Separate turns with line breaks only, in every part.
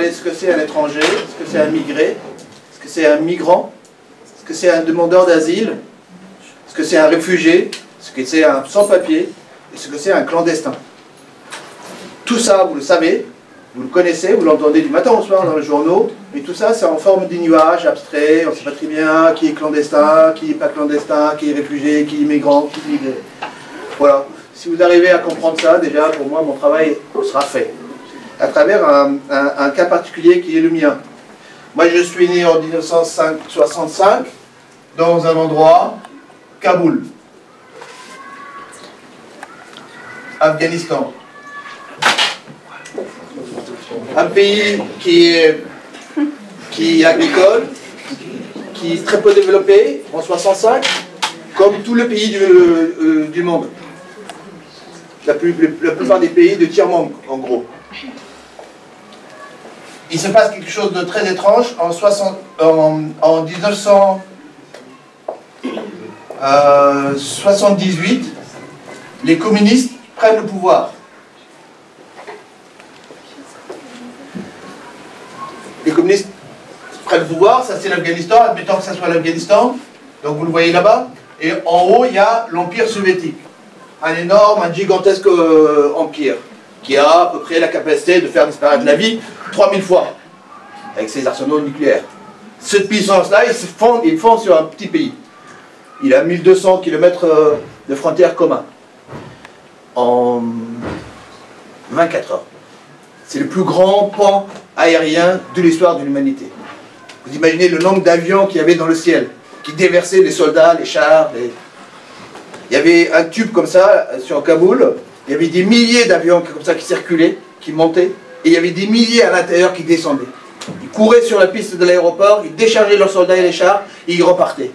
savez ce que c'est un étranger, ce que c'est un migré, ce que c'est un migrant, ce que c'est un demandeur d'asile, ce que c'est un réfugié, ce que c'est un sans-papier et ce que c'est un clandestin. Tout ça, vous le savez, vous le connaissez, vous l'entendez du matin au soir dans les journaux, mais tout ça, c'est en forme de nuages abstraits, on ne sait pas très bien qui est clandestin, qui n'est pas clandestin, qui est réfugié, qui est migrant, qui est migré. Voilà. Si vous arrivez à comprendre ça, déjà, pour moi, mon travail sera fait. À travers un cas particulier qui est le mien. Moi, je suis né en 1965 dans un endroit, Kaboul, Afghanistan. Un pays qui est agricole, qui est très peu développé en 65, comme tous les pays du monde. La plupart des pays de tiers-monde, en gros. Il se passe quelque chose de très étrange. En 1978, les communistes prennent le pouvoir. Les communistes prennent le pouvoir, ça c'est l'Afghanistan, admettons que ça soit l'Afghanistan, donc vous le voyez là-bas, et en haut il y a l'Empire soviétique, un énorme, un gigantesque empire, qui a à peu près la capacité de faire disparaître la vie 3000 fois, avec ses arsenaux nucléaires. Cette puissance-là, il fond sur un petit pays. Il a 1200 km de frontières communs, en 24 heures. C'est le plus grand pont aérien de l'histoire de l'humanité. Vous imaginez le nombre d'avions qu'il y avait dans le ciel, qui déversaient les soldats, les chars. Il y avait un tube comme ça, sur Kaboul, il y avait des milliers d'avions comme ça qui circulaient, qui montaient, et il y avait des milliers à l'intérieur qui descendaient. Ils couraient sur la piste de l'aéroport, ils déchargeaient leurs soldats et les chars, et ils repartaient.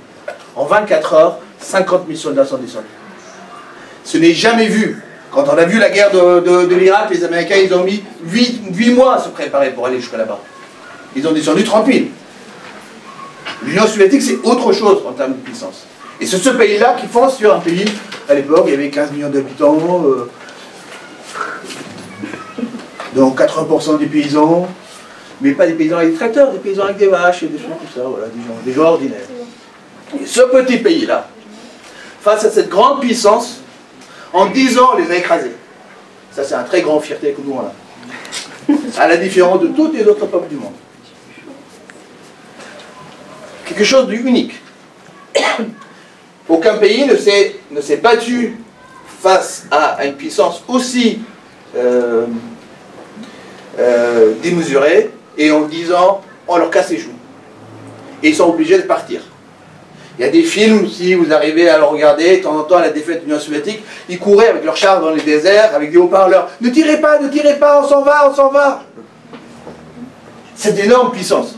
En 24 heures, 50 000 soldats sont descendus. Ce n'est jamais vu. Quand on a vu la guerre de l'Irak, les Américains, ils ont mis 8 mois à se préparer pour aller jusqu'à là-bas. Ils ont descendu 30 000. L'Union soviétique, c'est autre chose en termes de puissance. Et c'est ce pays-là qui fonce sur un pays, à l'époque, il y avait 15 millions d'habitants, donc 80% des paysans, mais pas des paysans avec des tracteurs, des paysans avec des vaches et des choses comme ça, voilà, des gens ordinaires. Et ce petit pays-là, face à cette grande puissance, en 10 ans, on les a écrasés. Ça, c'est un très grand fierté que nous on a. À la différence de tous les autres peuples du monde. Quelque chose d'unique. Aucun pays ne s'est battu face à une puissance aussi démesurée, et en 10 ans, on leur casse les joues. Et ils sont obligés de partir. Il y a des films, si vous arrivez à le regarder, de temps en temps à la défaite de l'Union soviétique, ils couraient avec leurs chars dans les déserts, avec des haut-parleurs. Ne tirez pas, on s'en va, on s'en va. C'est d'énorme puissance.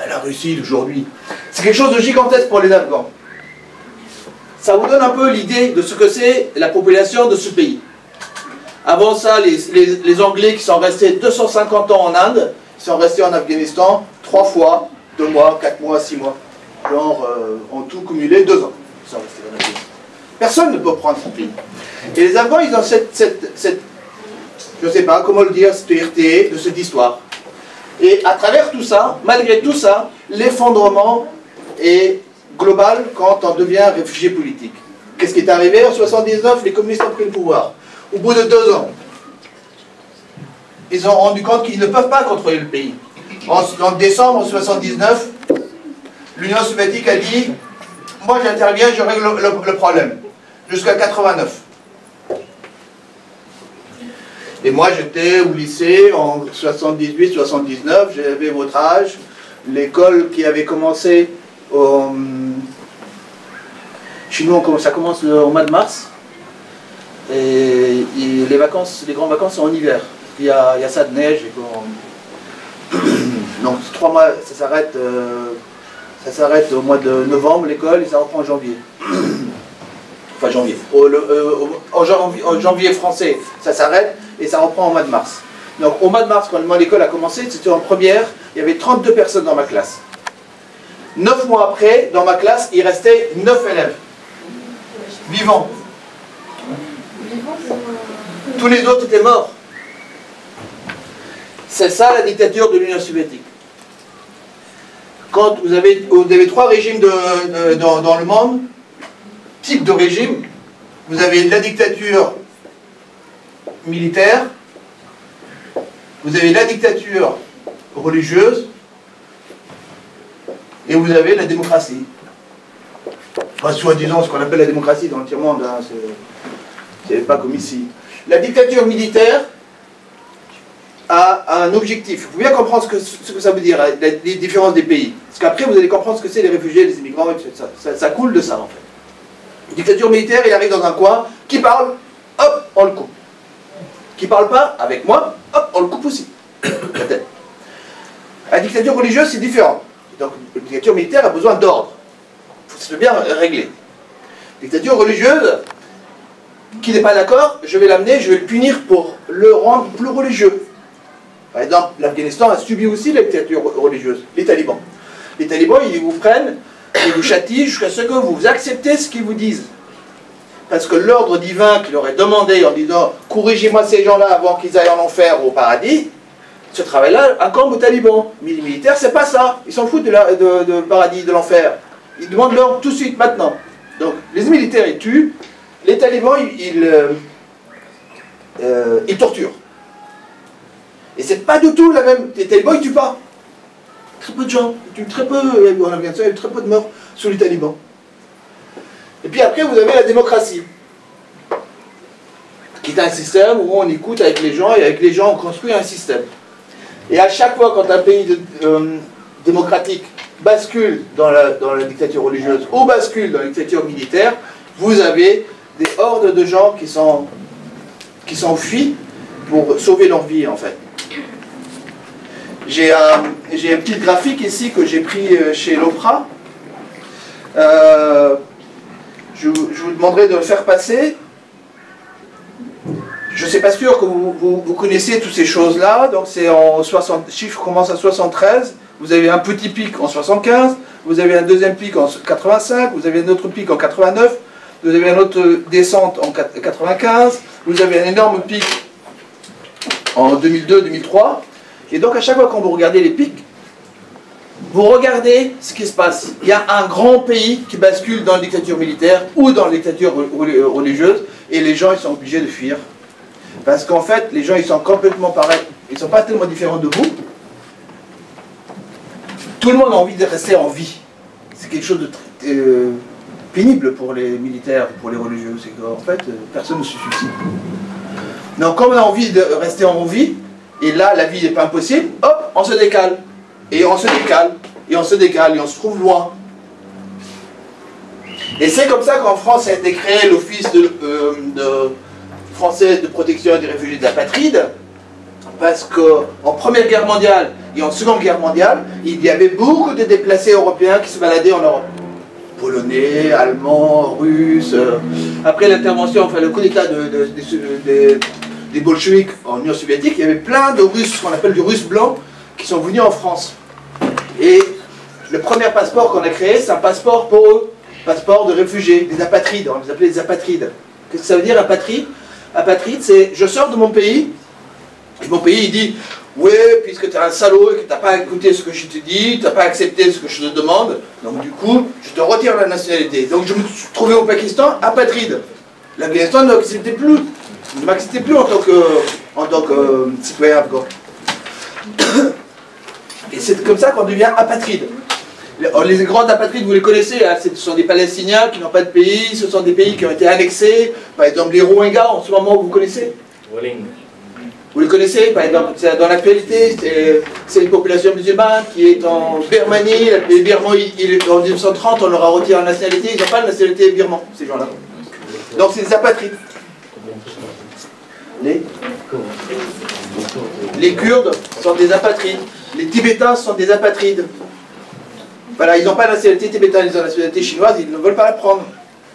La Russie d'aujourd'hui, c'est quelque chose de gigantesque pour les Afghans. Ça vous donne un peu l'idée de ce que c'est la population de ce pays. Avant ça, les Anglais qui sont restés 250 ans en Inde, ils sont restés en Afghanistan 3 fois, 2 mois, 4 mois, 6 mois. Genre, en tout cumulé, 2 ans. Ils sont restés en Afghanistan. Personne ne peut prendre ce pays. Et les Afghans, ils ont cette je ne sais pas comment le dire, cette fierté de cette histoire. Et à travers tout ça, malgré tout ça, l'effondrement est global quand on devient réfugié politique. Qu'est-ce qui est arrivé en 1979? Les communistes ont pris le pouvoir. Au bout de 2 ans, ils ont rendu compte qu'ils ne peuvent pas contrôler le pays. En décembre 1979, l'Union soviétique a dit « Moi j'interviens, je règle le problème. » Jusqu'à 89. Et moi j'étais au lycée en 78-79, j'avais votre âge. L'école qui avait commencé chez nous, ça commence au mois de mars. Et les vacances, les grandes vacances sont en hiver. Il y a ça de neige. Donc 3 mois, ça s'arrête au mois de novembre l'école et ça reprend en janvier. Enfin janvier. En janvier français, ça s'arrête et ça reprend au mois de mars. Donc au mois de mars, quand l'école a commencé, c'était en première, il y avait 32 personnes dans ma classe. 9 mois après, dans ma classe, il restait 9 élèves. Vivants. Tous les autres étaient morts. C'est ça la dictature de l'Union soviétique. Quand vous avez 3 régimes dans le monde, type de régime, vous avez la dictature militaire, vous avez la dictature religieuse, et vous avez la démocratie. Enfin, soi-disant ce qu'on appelle la démocratie dans le tiers-monde, hein, c'est pas comme ici. La dictature militaire a un objectif. Il faut bien comprendre ce que ça veut dire, les différences des pays. Parce qu'après, vous allez comprendre ce que c'est les réfugiés, les immigrants, etc. Ça coule de ça, en fait. Une dictature militaire, il arrive dans un coin, qui parle, hop, on le coupe. Qui parle pas, avec moi, hop, on le coupe aussi. La tête. La dictature religieuse, c'est différent. Donc, la dictature militaire a besoin d'ordre. Il faut se le bien régler. Dictature religieuse, qui n'est pas d'accord, je vais l'amener, je vais le punir pour le rendre plus religieux. Par exemple, l'Afghanistan a subi aussi la dictature religieuse, les talibans. Les talibans, ils vous prennent, ils vous châtient jusqu'à ce que vous acceptez ce qu'ils vous disent. Parce que l'ordre divin qui leur est demandé en disant « corrigez-moi ces gens-là avant qu'ils aillent en enfer ou au paradis », ce travail-là incombe aux talibans. Mais les militaires, c'est pas ça. Ils s'en foutent de paradis, de l'enfer. Ils demandent l'ordre tout de suite, maintenant. Donc, les militaires, ils tuent. Les talibans, ils torturent. Et c'est pas du tout la même... Les talibans, ils tuent pas. Très peu de gens. Ils tuent très peu. En Afghanistan, il y a eu très peu de morts sous les talibans. Et puis après, vous avez la démocratie. Qui est un système où on écoute avec les gens, et avec les gens, on construit un système. Et à chaque fois, quand un pays démocratique bascule dans la dictature religieuse ou bascule dans la dictature militaire, vous avez des hordes de gens qui s'enfuient pour sauver leur vie, en fait. J'ai un petit graphique ici que j'ai pris chez l'Opra. Je vous demanderai de le faire passer. Je ne suis pas sûr que vous connaissez toutes ces choses-là. Donc c'est en 60, le chiffre commence à 73. Vous avez un petit pic en 75. Vous avez un deuxième pic en 85. Vous avez un autre pic en 89. Vous avez une autre descente en 95. Vous avez un énorme pic en 2002-2003. Et donc à chaque fois quand vous regardez les pics, vous regardez ce qui se passe. Il y a un grand pays qui bascule dans la dictature militaire ou dans la dictature religieuse, et les gens ils sont obligés de fuir. Parce qu'en fait, les gens ils sont complètement pareils, ils ne sont pas tellement différents de vous. Tout le monde a envie de rester en vie. C'est quelque chose de très pénible pour les militaires, pour les religieux. C'est qu'en fait, personne ne se suicide. Donc comme on a envie de rester en vie, et là la vie n'est pas impossible, hop, on se décale. Et on se décale, et on se décale, et on se trouve loin. Et c'est comme ça qu'en France a été créé l'Office français de protection des réfugiés et des apatrides, parce qu'en Première Guerre mondiale et en Seconde Guerre mondiale, il y avait beaucoup de déplacés européens qui se baladaient en Europe. Polonais, Allemands, Russes. Après l'intervention, enfin le coup d'État des bolcheviks en Union soviétique, il y avait plein de Russes, ce qu'on appelle du russe blanc, qui sont venus en France. Et le premier passeport qu'on a créé, c'est un passeport pour eux, passeport de réfugiés, des apatrides, on les appelait des apatrides. Qu'est-ce que ça veut dire, apatride? Apatride, c'est je sors de mon pays, et mon pays il dit, ouais, puisque tu es un salaud et que tu n'as pas écouté ce que je te dis, tu n'as pas accepté ce que je te demande, donc du coup, je te retire la nationalité. Donc je me suis trouvé au Pakistan, apatride. L'Afghanistan ne m'acceptait plus, en tant que citoyen afghan. Et c'est comme ça qu'on devient apatride. Les grands apatrides, vous les connaissez, hein, ce sont des Palestiniens qui n'ont pas de pays, ce sont des pays qui ont été annexés. Par exemple, les Rohingyas, en ce moment, vous connaissez? Vous les connaissez? Par exemple, dans l'actualité, c'est une population musulmane qui est en Birmanie. Les Birmans, en 1930, on leur a retiré la nationalité. Ils n'ont pas de nationalité birman, ces gens-là. Donc, c'est des apatrides. Les Kurdes sont des apatrides. Les Tibétains sont des apatrides. Voilà, ils n'ont pas la nationalité tibétaine, ils ont la nationalité chinoise, ils ne veulent pas la prendre.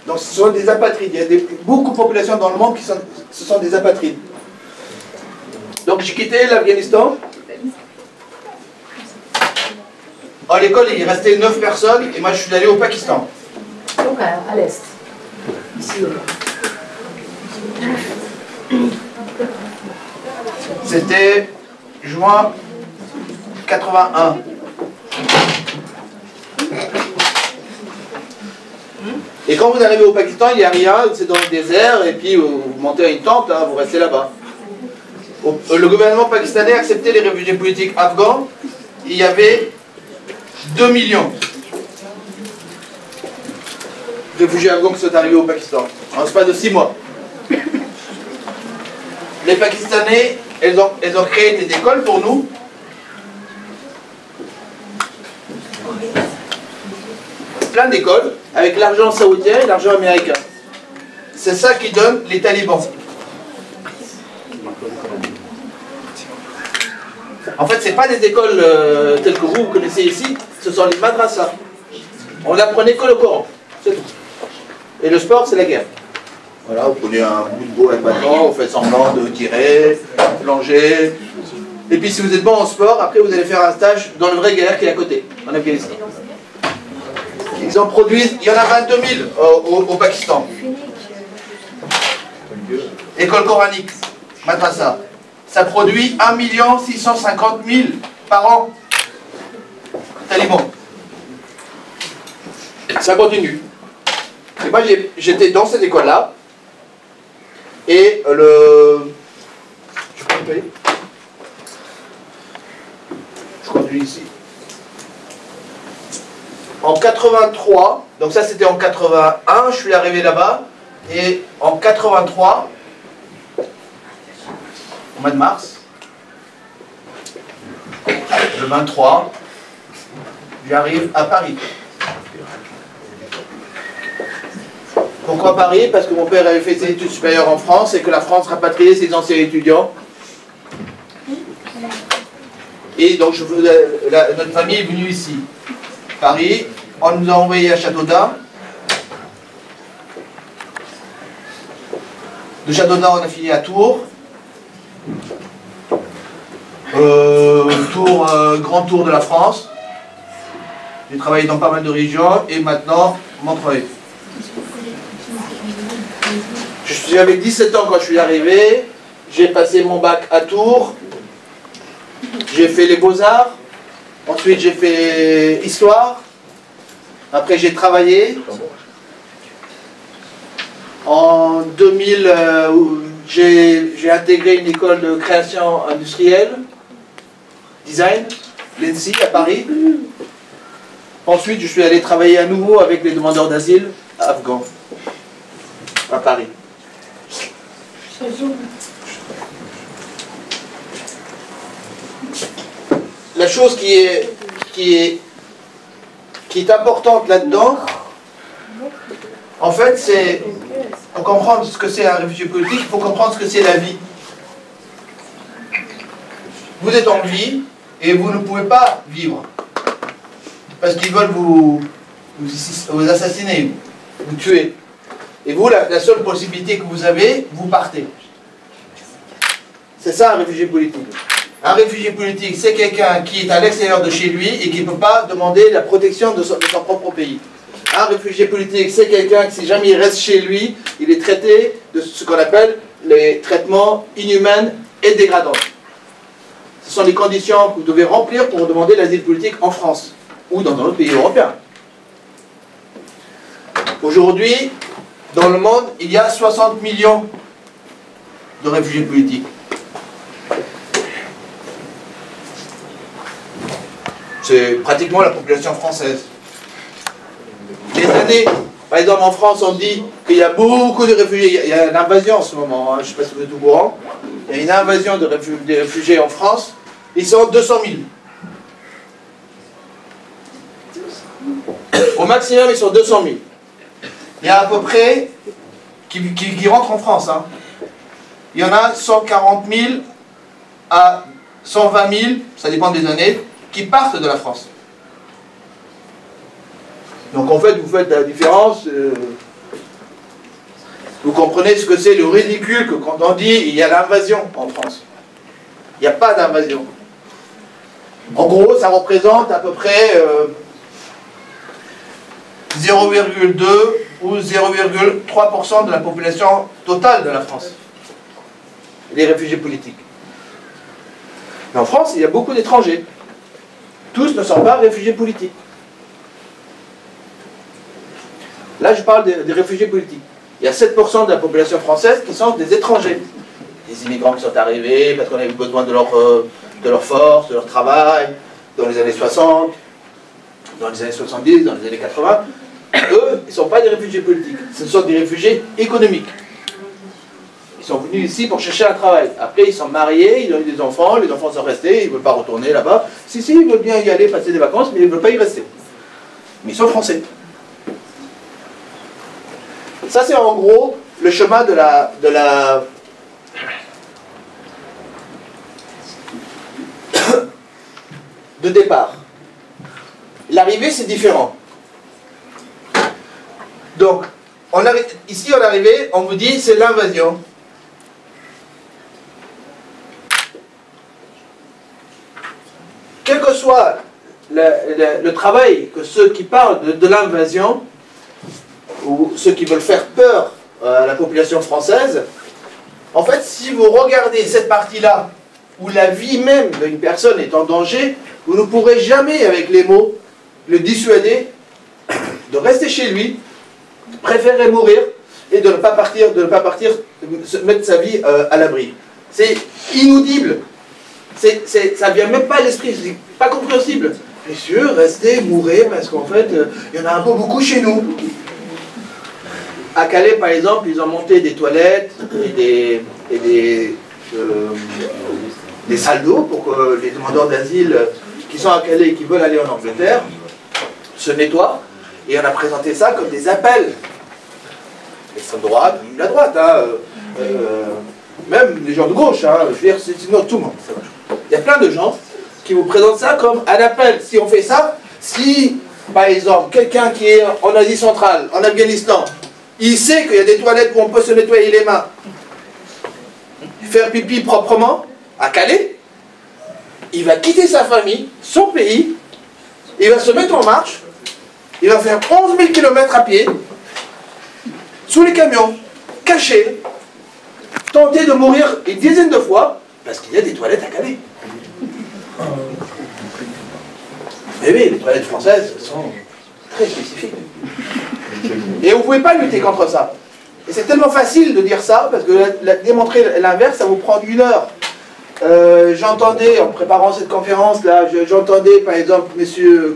Donc ce sont des apatrides. Il y a beaucoup de populations dans le monde qui sont des apatrides. Donc j'ai quitté l'Afghanistan. À l'école, il restait 9 personnes et moi je suis allé au Pakistan.
Donc à l'est. Ici.
C'était juin 81. Et quand vous arrivez au Pakistan, il n'y a rien, c'est dans le désert, et puis vous montez à une tente, hein, vous restez là-bas. Le gouvernement pakistanais a accepté les réfugiés politiques afghans. Il y avait 2 millions de réfugiés afghans qui sont arrivés au Pakistan en l'espace de 6 mois. Les Pakistanais, ils ont créé des écoles pour nous. Plein d'écoles, avec l'argent saoudien et l'argent américain. C'est ça qui donne les talibans. En fait, ce n'est pas des écoles telles que vous connaissez ici, ce sont les madrasas. On n'apprenait que le Coran, c'est tout. Et le sport, c'est la guerre. Voilà, vous prenez un bout de bois avec bâton, vous faites semblant de tirer, plonger. Et puis si vous êtes bon en sport, après vous allez faire un stage dans le vrai guerre qui est à côté, en Afghanistan. Ils en produisent, il y en a 22 000 au Pakistan. École coranique, madrasa. Ça produit 1 650 000 par an. Talibans. Ça continue. Et moi j'étais dans cette école-là. Et je continue ici. En 83, donc ça c'était en 81, je suis arrivé là-bas. Et en 83, au mois de mars, le 23, j'arrive à Paris. Pourquoi Paris? Parce que mon père avait fait ses études supérieures en France et que la France rapatriait ses anciens étudiants. Et donc notre famille est venue ici. Paris, on nous a envoyé à Châteaudun. De Châteaudun, on a fini à Tours. Grand tour de la France. J'ai travaillé dans pas mal de régions et maintenant Montreuil. Je suis avec 17 ans quand je suis arrivé. J'ai passé mon bac à Tours. J'ai fait les beaux-arts. Ensuite j'ai fait histoire. Après j'ai travaillé. En 2000, j'ai intégré une école de création industrielle, design, l'ENSI à Paris. Ensuite je suis allé travailler à nouveau avec les demandeurs d'asile afghans à Paris. La chose qui est importante là-dedans, en fait, c'est, pour comprendre ce que c'est un réfugié politique, il faut comprendre ce que c'est la vie. Vous êtes en vie et vous ne pouvez pas vivre. Parce qu'ils veulent vous assassiner, vous tuer. Et vous, la seule possibilité que vous avez, vous partez. C'est ça un réfugié politique. Un réfugié politique, c'est quelqu'un qui est à l'extérieur de chez lui et qui ne peut pas demander la protection de son propre pays. Un réfugié politique, c'est quelqu'un qui, si jamais il reste chez lui, il est traité de ce qu'on appelle les traitements inhumains et dégradants. Ce sont les conditions que vous devez remplir pour demander l'asile politique en France ou dans un autre pays européen. Aujourd'hui, dans le monde, il y a 60 millions de réfugiés politiques. C'est pratiquement la population française. Les années, par exemple en France, on dit qu'il y a beaucoup de réfugiés. Il y a une invasion en ce moment, hein, je ne sais pas si vous êtes au courant. Il y a une invasion de réfugiés en France. Ils sont 200 000. Au maximum, ils sont 200 000. Il y a à peu près, qui rentrent en France, hein. Il y en a 140 000 à 120 000, ça dépend des années, qui partent de la France. Donc en fait, vous faites la différence, vous comprenez ce que c'est le ridicule que quand on dit il y a l'invasion en France. Il n'y a pas d'invasion. En gros, ça représente à peu près 0,2 ou 0,3% de la population totale de la France. Les réfugiés politiques. Mais en France, il y a beaucoup d'étrangers. Tous ne sont pas réfugiés politiques. Là, je parle des réfugiés politiques. Il y a 7% de la population française qui sont des étrangers. Des immigrants qui sont arrivés parce qu'on a eu besoin de leur force, de leur travail, dans les années 60, dans les années 70, dans les années 80. Eux, ils ne sont pas des réfugiés politiques. Ce sont des réfugiés économiques. Ils sont venus ici pour chercher un travail. Après, ils sont mariés, ils ont eu des enfants, les enfants sont restés, ils ne veulent pas retourner là-bas. Si, ils veulent bien y aller, passer des vacances, mais ils ne veulent pas y rester. Mais ils sont français. Ça, c'est en gros le chemin de départ. L'arrivée, c'est différent. Donc, ici, on est arrivé, on vous dit, c'est l'invasion. Quel que soit le travail que ceux qui parlent de l'invasion, ou ceux qui veulent faire peur à la population française, en fait, si vous regardez cette partie-là, où la vie même d'une personne est en danger, vous ne pourrez jamais, avec les mots, le dissuader de rester chez lui, de préférer mourir, et de ne pas partir, mettre sa vie à l'abri. C'est inaudible. Ça ne vient même pas à l'esprit, c'est pas compréhensible. Messieurs, restez, mourrez, parce qu'en fait, il y en a un peu beaucoup chez nous. À Calais, par exemple, ils ont monté des toilettes et des salles d'eau pour que les demandeurs d'asile qui sont à Calais et qui veulent aller en Angleterre se nettoient. Et on a présenté ça comme des appels. L'extrême droite, la droite, hein, même les gens de gauche, hein, je veux dire, sinon tout le monde. Il y a plein de gens qui vous présentent ça comme un appel. Si on fait ça, si, par exemple, quelqu'un qui est en Asie centrale, en Afghanistan, il sait qu'il y a des toilettes où on peut se nettoyer les mains, faire pipi proprement, à Calais, il va quitter sa famille, son pays, il va se mettre en marche, il va faire 11 000 km à pied, sous les camions, caché, tenter de mourir une dizaine de fois, parce qu'il y a des toilettes à Calais. Mais oui, les toilettes françaises sont très spécifiques. Et vous ne pouvez pas lutter contre ça. Et c'est tellement facile de dire ça, parce que démontrer l'inverse, ça vous prend 1 heure. J'entendais, en préparant cette conférence-là, j'entendais par exemple M.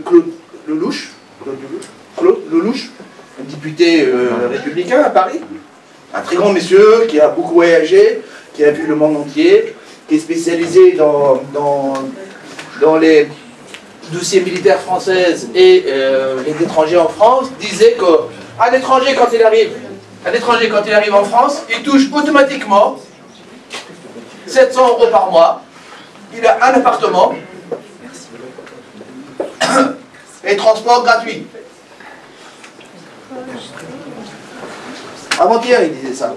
Claude Lelouch, un député républicain à Paris, un très grand monsieur qui a beaucoup voyagé, qui a vu le monde entier, qui est spécialisé dans les dossiers militaires françaises et les étrangers en France, disait qu'un étranger quand il arrive en France, il touche automatiquement 700 € par mois, il a un appartement et transport gratuit. Avant-hier, il disait ça.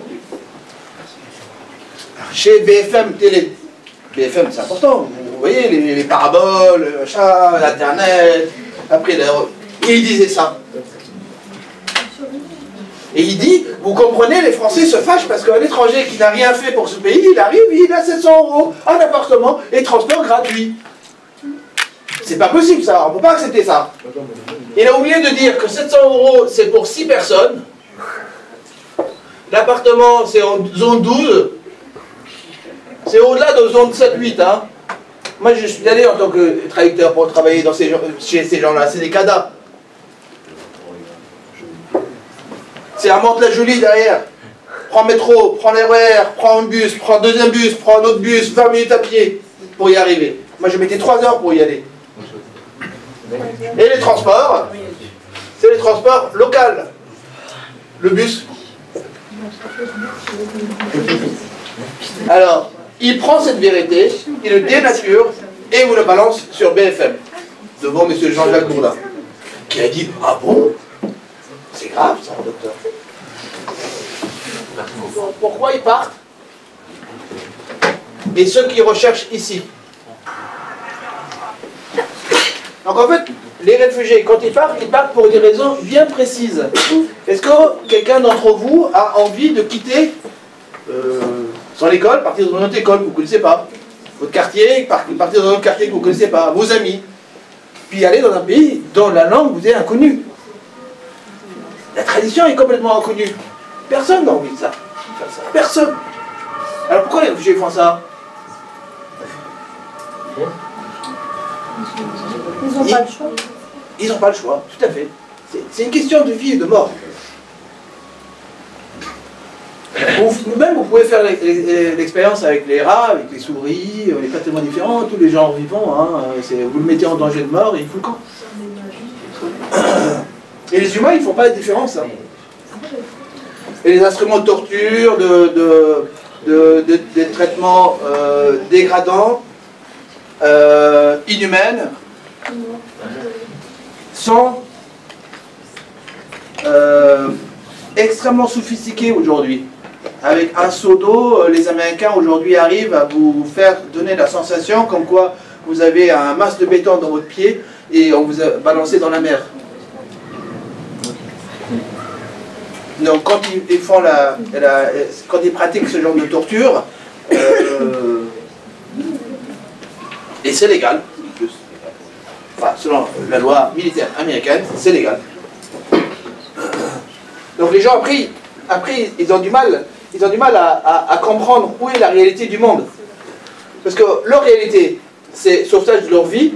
Chez BFM Télé. BFM, c'est important. Vous voyez, les paraboles, l'Internet, après, il disait ça. Et il dit, vous comprenez, les Français se fâchent parce qu'un étranger qui n'a rien fait pour ce pays, il arrive, il a 700 €, un appartement et transport gratuit. C'est pas possible ça, on ne peut pas accepter ça. Il a oublié de dire que 700 € c'est pour 6 personnes. L'appartement c'est en zone 12. C'est au-delà de zone 7-8. Hein. Moi je suis allé en tant que traducteur pour travailler chez ces gens-là, c'est des CADA. C'est à Mantes-la-Jolie derrière. Prends le métro, prends l'RER, prends un bus, prends un deuxième bus, prends un autre bus, 20 minutes à pied pour y arriver. Moi je mettais 3 heures pour y aller. Et les transports, c'est les transports locaux. Le bus. Alors, il prend cette vérité, il le dénature et vous le balance sur BFM, devant M. Jean-Jacques Bourdin, qui a dit « Ah bon? C'est grave ça, docteur. » Pourquoi ils partent? Et ceux qui recherchent ici. Donc en fait, les réfugiés, quand ils partent pour des raisons bien précises. Est-ce que quelqu'un d'entre vous a envie de quitter son école, partir dans une autre école, vous ne connaissez pas? votre quartier, partir dans un autre quartier que vous ne connaissez pas, vos amis, puis aller dans un pays dont la langue vous est inconnue. La tradition est complètement inconnue. Personne n'a envie de ça. Personne. Alors pourquoi les réfugiés font ça?
Ils n'ont pas le choix.
Ils n'ont pas le choix, tout à fait. C'est une question de vie et de mort. Vous-même, vous pouvez faire l'expérience avec les rats, avec les souris, les pas tellement différents, tous les genres vivants. Hein, vous le mettez en danger de mort et il fout le camp. Et les humains, ils ne font pas de différence. Hein. Et les instruments de torture, des traitements dégradants, inhumaines, sont extrêmement sophistiqués aujourd'hui. Avec un seau d'eau, les Américains aujourd'hui arrivent à vous faire donner la sensation comme quoi vous avez un masse de béton dans votre pied et on vous a balancé dans la mer. Donc quand ils font quand ils pratiquent ce genre de torture, et c'est légal, enfin, selon la loi militaire américaine, c'est légal. Donc les gens après ils ont du mal à comprendre où est la réalité du monde. Parce que leur réalité, c'est sauvetage de leur vie,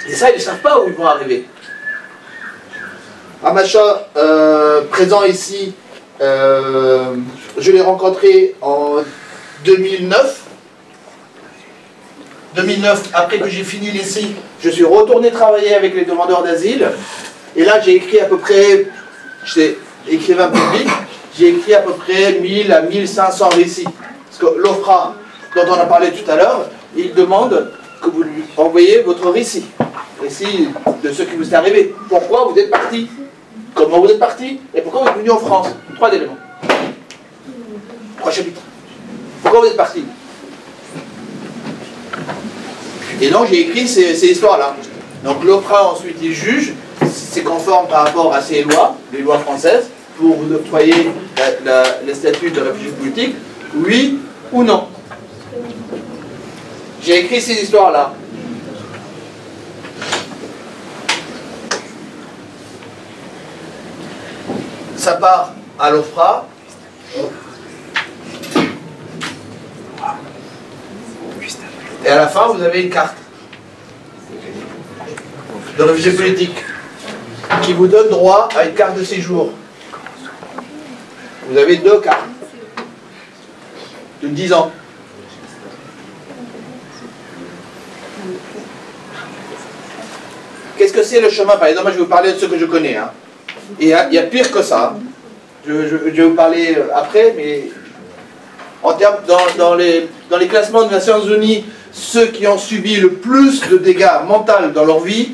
et ça ils ne savent pas où ils vont arriver. Amacha, présent ici, je l'ai rencontré en 2009. 2009, après que j'ai fini l'ICI, je suis retourné travailler avec les demandeurs d'asile. Et là, j'ai écrit à peu près, j'étais écrivain public, j'ai écrit à peu près 1000 à 1500 récits. Parce que l'OFRA, dont on a parlé tout à l'heure, il demande que vous lui envoyiez votre récit. Récit de ce qui vous est arrivé. Pourquoi vous êtes parti? Comment vous êtes parti? Et pourquoi vous êtes venu en France? 3 éléments. 3 chapitres. Pourquoi vous êtes parti? Et donc j'ai écrit ces histoires-là. Donc l'OFRA ensuite il juge, c'est conforme par rapport à ces lois, les lois françaises, pour vous octroyer le statut de réfugié politique, oui ou non. J'ai écrit ces histoires-là. Ça part à l'OFRA. Et à la fin, vous avez une carte de réfugié politique qui vous donne droit à une carte de séjour. Vous avez 2 cartes de 10 ans. Qu'est-ce que c'est le chemin? Par exemple, moi, je vais vous parler de ce que je connais. Hein. Et il y a pire que ça. Je vais vous parler après, mais en termes, dans les classements des Nations Unies, ceux qui ont subi le plus de dégâts mentaux dans leur vie,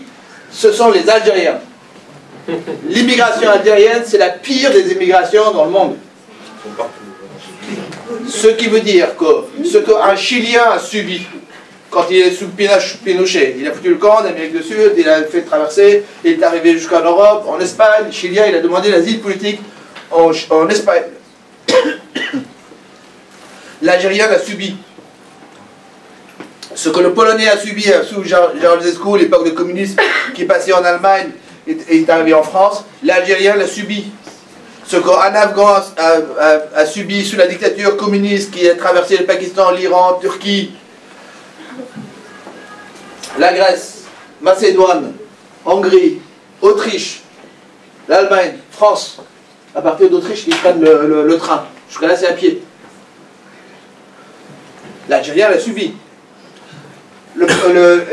ce sont les Algériens. L'immigration algérienne, c'est la pire des immigrations dans le monde. Ce qui veut dire que ce qu'un Chilien a subi quand il est sous Pinochet, il a foutu le camp d'Amérique du Sud, il a fait traverser, il est arrivé jusqu'en Europe, en Espagne, Chilien, il a demandé l'asile politique en Espagne. L'Algérien l'a subi. Ce que le Polonais a subi sous Ceausescu, l'époque de communisme, qui est passé en Allemagne et est arrivé en France, l'Algérien l'a subi. Ce qu'un Afghan a subi sous la dictature communiste qui a traversé le Pakistan, l'Iran, Turquie, la Grèce, Macédoine, Hongrie, Autriche, l'Allemagne, France. À partir d'Autriche, ils prennent le train. Jusqu'à là, c'est à pied. L'Algérien l'a subi.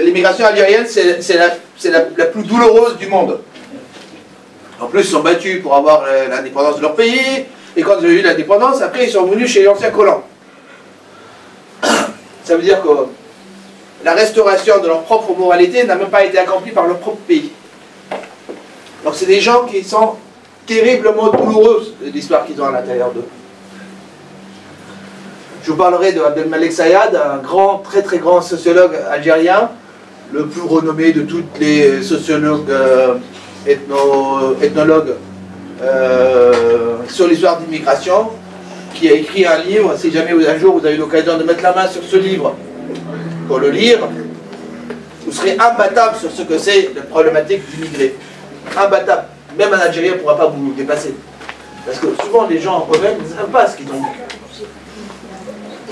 L'immigration algérienne, c'est la plus douloureuse du monde. En plus, ils sont battus pour avoir l'indépendance de leur pays. Et quand ils ont eu l'indépendance, après, ils sont venus chez les anciens colons. Ça veut dire que la restauration de leur propre moralité n'a même pas été accomplie par leur propre pays. Donc c'est des gens qui sont terriblement douloureux de l'histoire qu'ils ont à l'intérieur d'eux. Je vous parlerai d'Abdelmalek Sayad, un grand, très très grand sociologue algérien, le plus renommé de tous les sociologues, ethnologues sur l'histoire d'immigration, qui a écrit un livre. Si jamais un jour vous avez l'occasion de mettre la main sur ce livre, pour le lire, vous serez imbattable sur ce que c'est la problématique d'immigrés. Imbattable. Même un Algérien ne pourra pas vous dépasser. Parce que souvent les gens en problème ne savent pas ce qu'ils ont vu.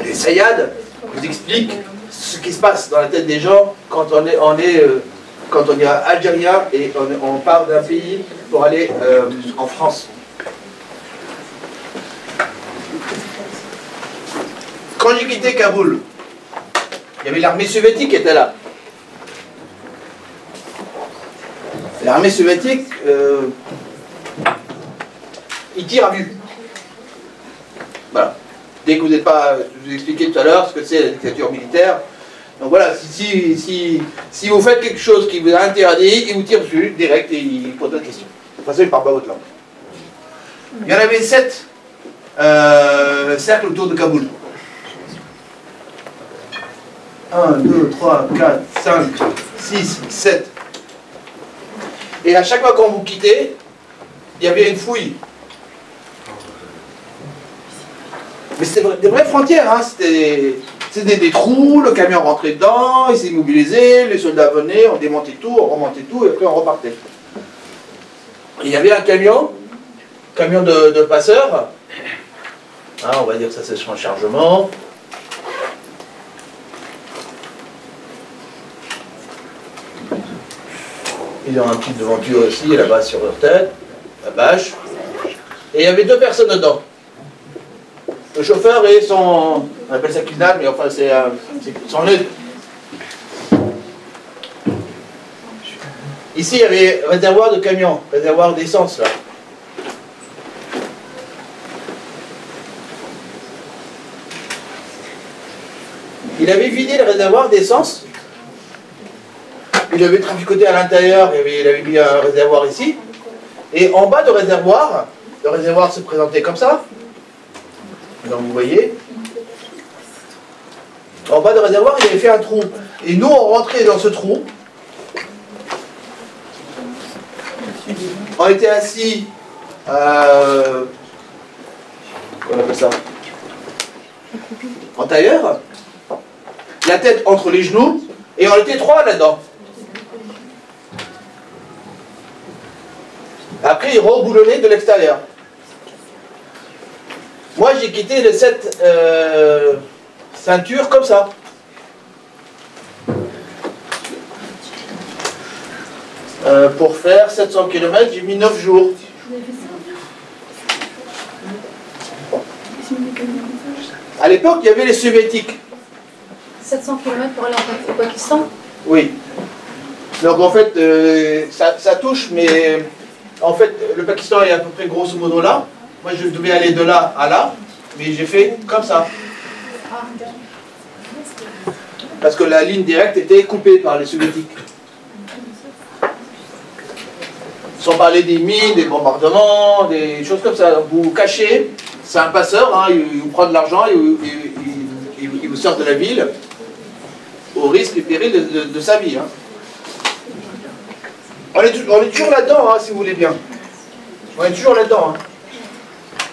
Les Sayyad vous expliquent ce qui se passe dans la tête des gens quand on est algérien et on part d'un pays pour aller en France. Quand j'ai quitté Kaboul, il y avait l'armée soviétique qui était là. L'armée soviétique, ils tirent à vue. Voilà. Dès que vous n'êtes pas, je vous ai expliqué tout à l'heure ce que c'est la dictature militaire. Donc voilà, si vous faites quelque chose qui vous est interdit, ils vous tirent dessus direct et ils posent d'autres questions. De toute façon, ils ne parlent pas votre langue. Il y en avait 7 cercles autour de Kaboul. 1, 2, 3, 4, 5, 6, 7. Et à chaque fois qu'on vous quittait, il y avait une fouille. Mais c'était des vraies frontières, hein. C'était des trous, le camion rentrait dedans, il s'est immobilisé, les soldats venaient, on démontait tout, on remontait tout, et après on repartait. Et il y avait un camion de passeurs, hein, on va dire que ça c'est son chargement. Ils ont un petit devanture aussi, là-bas sur leur tête, la bâche. Et il y avait 2 personnes dedans. Le chauffeur et son... On appelle ça kidnap, mais enfin c'est son aide. Ici, il y avait réservoir de camion, réservoir d'essence, là. Il avait vidé le réservoir d'essence. Il avait traficoté à l'intérieur, il avait mis un réservoir ici. Et en bas du réservoir, le réservoir se présentait comme ça. Donc vous voyez, en bas du réservoir, il avait fait un trou. Et nous, on rentrait dans ce trou. On était assis, comment on appelle ça, en tailleur, la tête entre les genoux, et on était 3 là-dedans. Après, il reboulonnait de l'extérieur. Moi, j'ai quitté les 7 ceintures comme ça. Pour faire 700 km, j'ai mis 9 jours. À l'époque, il y avait les soviétiques.
700 km pour aller au Pakistan?
Oui. Donc en fait, ça touche, mais en fait, le Pakistan est à peu près grosso modo là. Moi, je devais aller de là à là, mais j'ai fait comme ça. Parce que la ligne directe était coupée par les soviétiques. Sans parler des mines, des bombardements, des choses comme ça. Vous vous cachez, c'est un passeur, hein, il vous prend de l'argent, il vous sort de la ville, au risque et péril de sa vie. Hein. On est toujours là-dedans, hein, si vous voulez bien. On est toujours là-dedans. Hein.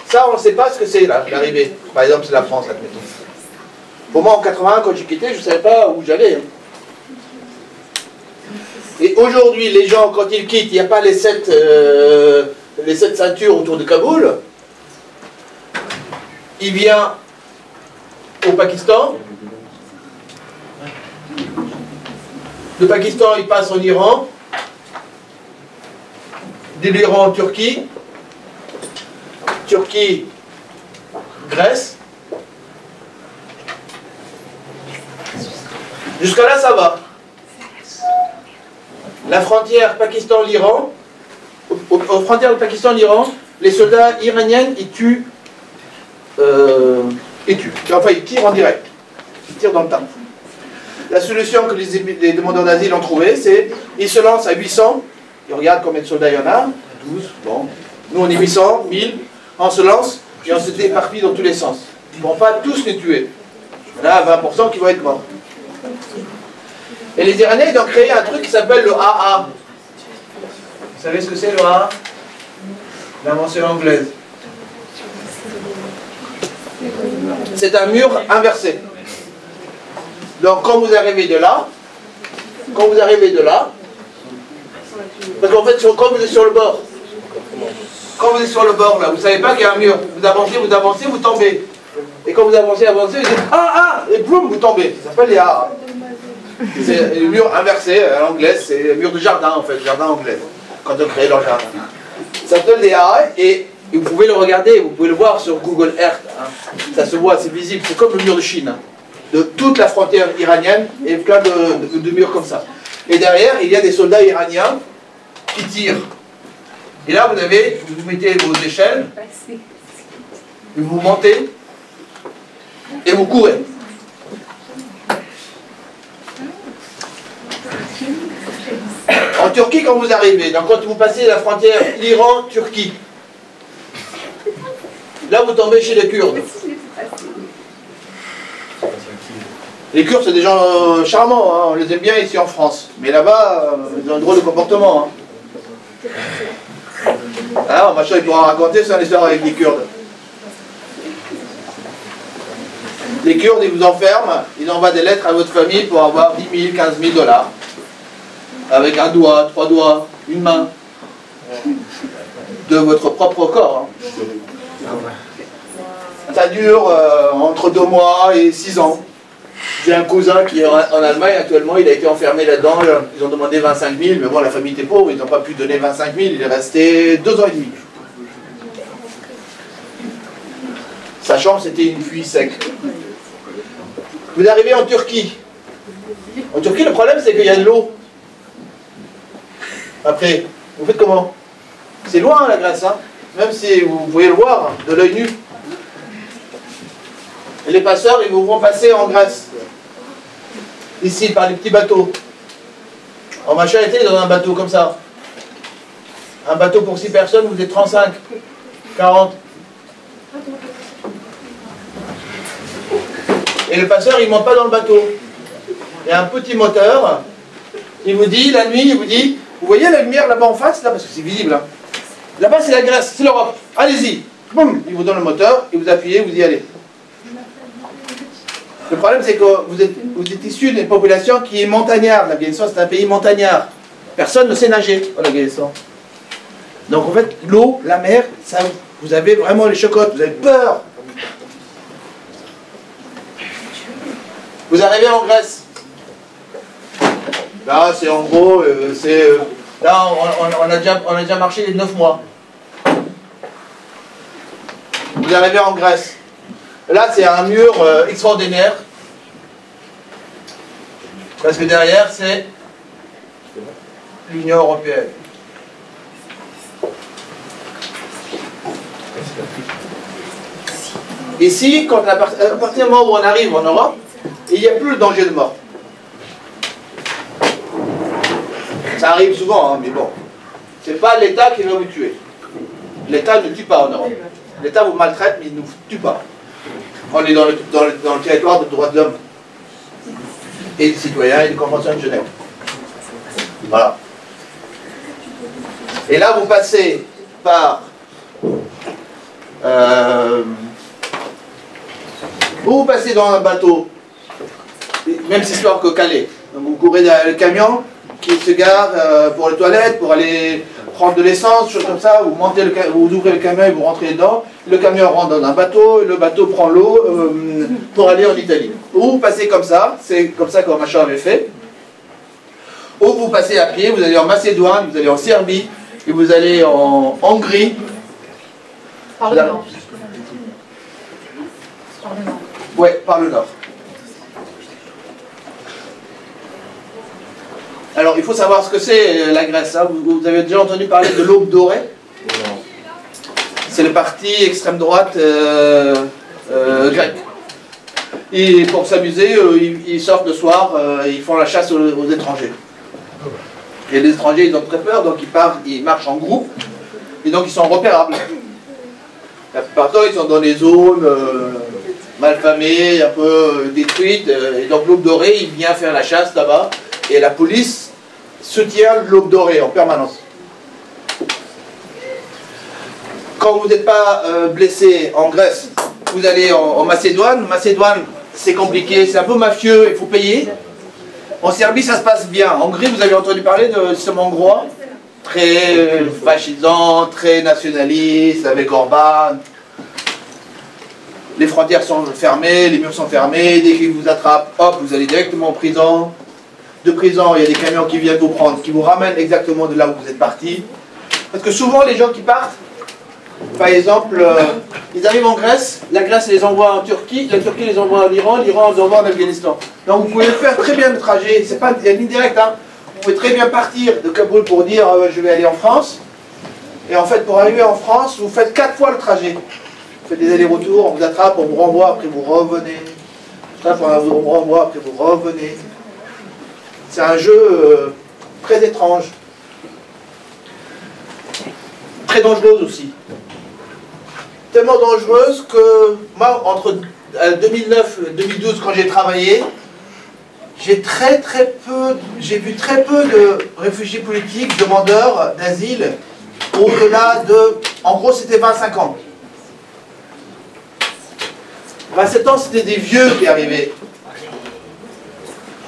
Ça, on ne sait pas ce que c'est, l'arrivée. Par exemple, c'est la France, admettons. Pour moi, en 81, quand j'ai quitté, je ne savais pas où j'allais. Hein. Et aujourd'hui, les gens, quand ils quittent, il n'y a pas les 7 ceintures autour de Kaboul. Il vient au Pakistan. Le Pakistan, il passe en Iran. De l'Iran en Turquie. Turquie, Grèce. Jusqu'à là, ça va. La frontière Pakistan-Iran, aux frontières du Pakistan-Iran, les soldats iraniens, ils tuent. Enfin, ils tirent en direct. Ils tirent dans le tas. La solution que les demandeurs d'asile ont trouvée, c'est ils se lancent à 800. Ils regardent combien de soldats il y en a. 12, bon. Nous, on est 800, 1000. On se lance et on se déparpille dans tous les sens. Ils ne vont pas tous les tuer. Il y en a 20% qui vont être morts. Et les Iraniens, ils ont créé un truc qui s'appelle le AA. Vous savez ce que c'est le AA? L'invention anglaise. C'est un mur inversé. Donc quand vous arrivez de là, parce qu'en fait, quand vous êtes sur le bord, là, vous ne savez pas qu'il y a un mur. Vous avancez, vous tombez. Et quand vous avancez, vous dites ah, et boum, vous tombez. Ça s'appelle les A. C'est le mur inversé, en anglais, c'est le mur de jardin en fait, jardin anglais, quand on crée leur jardin. Ça s'appelle des A et vous pouvez le regarder, vous pouvez le voir sur Google Earth. Hein. Ça se voit, c'est visible, c'est comme le mur de Chine. Hein. De toute la frontière iranienne et plein de murs comme ça. Et derrière, il y a des soldats iraniens qui tirent. Et là, vous mettez vos échelles, vous montez et vous courez. En Turquie, quand vous arrivez, donc quand vous passez la frontière Iran-Turquie, là vous tombez chez les Kurdes. Les Kurdes, c'est des gens charmants, hein, on les aime bien ici en France. Mais là-bas, ils ont un drôle de comportement. Hein. Alors, machin, il pourra raconter son histoire avec les Kurdes. Les Kurdes, ils vous enferment, ils envoient des lettres à votre famille pour avoir 10 000, 15 000 $. Avec un doigt, 3 doigts, une main. De votre propre corps. Hein. Ça dure entre 2 mois et 6 ans. J'ai un cousin qui est en Allemagne actuellement, il a été enfermé là-dedans, ils ont demandé 25 000, mais bon, la famille était pauvre, ils n'ont pas pu donner 25 000, il est resté 2 ans et demi. Sa chambre, c'était une fuite sec. Vous arrivez en Turquie. En Turquie, le problème, c'est qu'il y a de l'eau. Après, vous faites comment? C'est loin, la Grèce, hein, même si vous pouvez le voir de l'œil nu. Et les passeurs, ils vous vont passer en Grèce. Ici, par les petits bateaux. En majorité, dans un bateau comme ça. Un bateau pour 6 personnes, vous êtes 35, 40. Et le passeur, il ne monte pas dans le bateau. Il y a un petit moteur. Il vous dit, la nuit, il vous dit, vous voyez la lumière là-bas en face, là, parce que c'est visible. Hein. Là-bas, c'est la Grèce, c'est l'Europe. Allez-y. Boum, il vous donne le moteur, et vous appuyez, vous y allez. Le problème, c'est que vous êtes issu d'une population qui est montagnarde. L'Afghanistan, c'est un pays montagnard. Personne ne sait nager en Afghanistan. Donc, en fait, l'eau, la mer, ça, vous avez vraiment les chocottes, vous avez peur. Vous arrivez en Grèce. Là, c'est en gros, là, on a déjà marché les 9 mois. Vous arrivez en Grèce. Là, c'est un mur extraordinaire. Parce que derrière, c'est l'Union européenne. Ici, quand à partir du moment où on arrive en Europe, il n'y a plus le danger de mort. Ça arrive souvent, hein, mais bon. C'est pas l'État qui va vous tuer. L'État ne tue pas en Europe. L'État vous maltraite, mais il ne vous tue pas. On est dans le territoire des droits de l'homme et des citoyens et des conventions de Genève. Voilà. Et là, vous passez par... vous passez dans un bateau, même histoire que Calais. Donc vous courez derrière le camion qui se gare pour les toilettes, pour aller prendre de l'essence, choses comme ça. Vous montez vous ouvrez le camion et vous rentrez dedans. Le camion rentre dans un bateau, et le bateau prend l'eau pour aller en Italie. Ou vous passez comme ça, c'est comme ça que Machin avait fait. Ou vous passez à pied, vous allez en Macédoine, vous allez en Serbie, et vous allez en Hongrie.
Par le nord. Par le nord.
Ouais, par le nord. Alors, il faut savoir ce que c'est la Grèce. Hein. Vous avez déjà entendu parler de l'aube dorée? Non. C'est le parti extrême droite grec. Et pour s'amuser, ils sortent le soir, ils font la chasse aux étrangers. Et les étrangers, ils ont très peur, donc ils marchent en groupe, et donc ils sont repérables. La plupart du temps, ils sont dans des zones malfamées, un peu détruites, et donc l'aube dorée, il vient faire la chasse là-bas, et la police soutient l'aube dorée en permanence. Quand vous n'êtes pas blessé en Grèce, vous allez en Macédoine. Macédoine, c'est compliqué, c'est un peu mafieux, il faut payer. En Serbie, ça se passe bien. En Hongrie, vous avez entendu parler de système hongrois, très fascisant, très nationaliste, avec Orban. Les frontières sont fermées, les murs sont fermés, dès qu'ils vous attrapent, hop, vous allez directement en prison. De prison, il y a des camions qui viennent vous prendre, qui vous ramènent exactement de là où vous êtes parti. Parce que souvent, les gens qui partent, par exemple, ils arrivent en Grèce, la Grèce les envoie en Turquie, la Turquie les envoie en Iran, l'Iran les envoie en Afghanistan. Donc vous pouvez faire très bien le trajet, c'est pas une ligne directe, hein. Vous pouvez très bien partir de Kaboul pour dire je vais aller en France. Et en fait, pour arriver en France, vous faites 4 fois le trajet. Vous faites des allers-retours, on vous attrape, on vous renvoie, après vous revenez. On vous renvoie, après vous revenez. C'est un jeu très étrange. Très dangereuse aussi. Tellement dangereuse que moi, entre 2009 et 2012, quand j'ai travaillé, j'ai vu très peu de réfugiés politiques, demandeurs d'asile, au-delà de, en gros, c'était 25 ans. 27 ans, c'était des vieux qui arrivaient.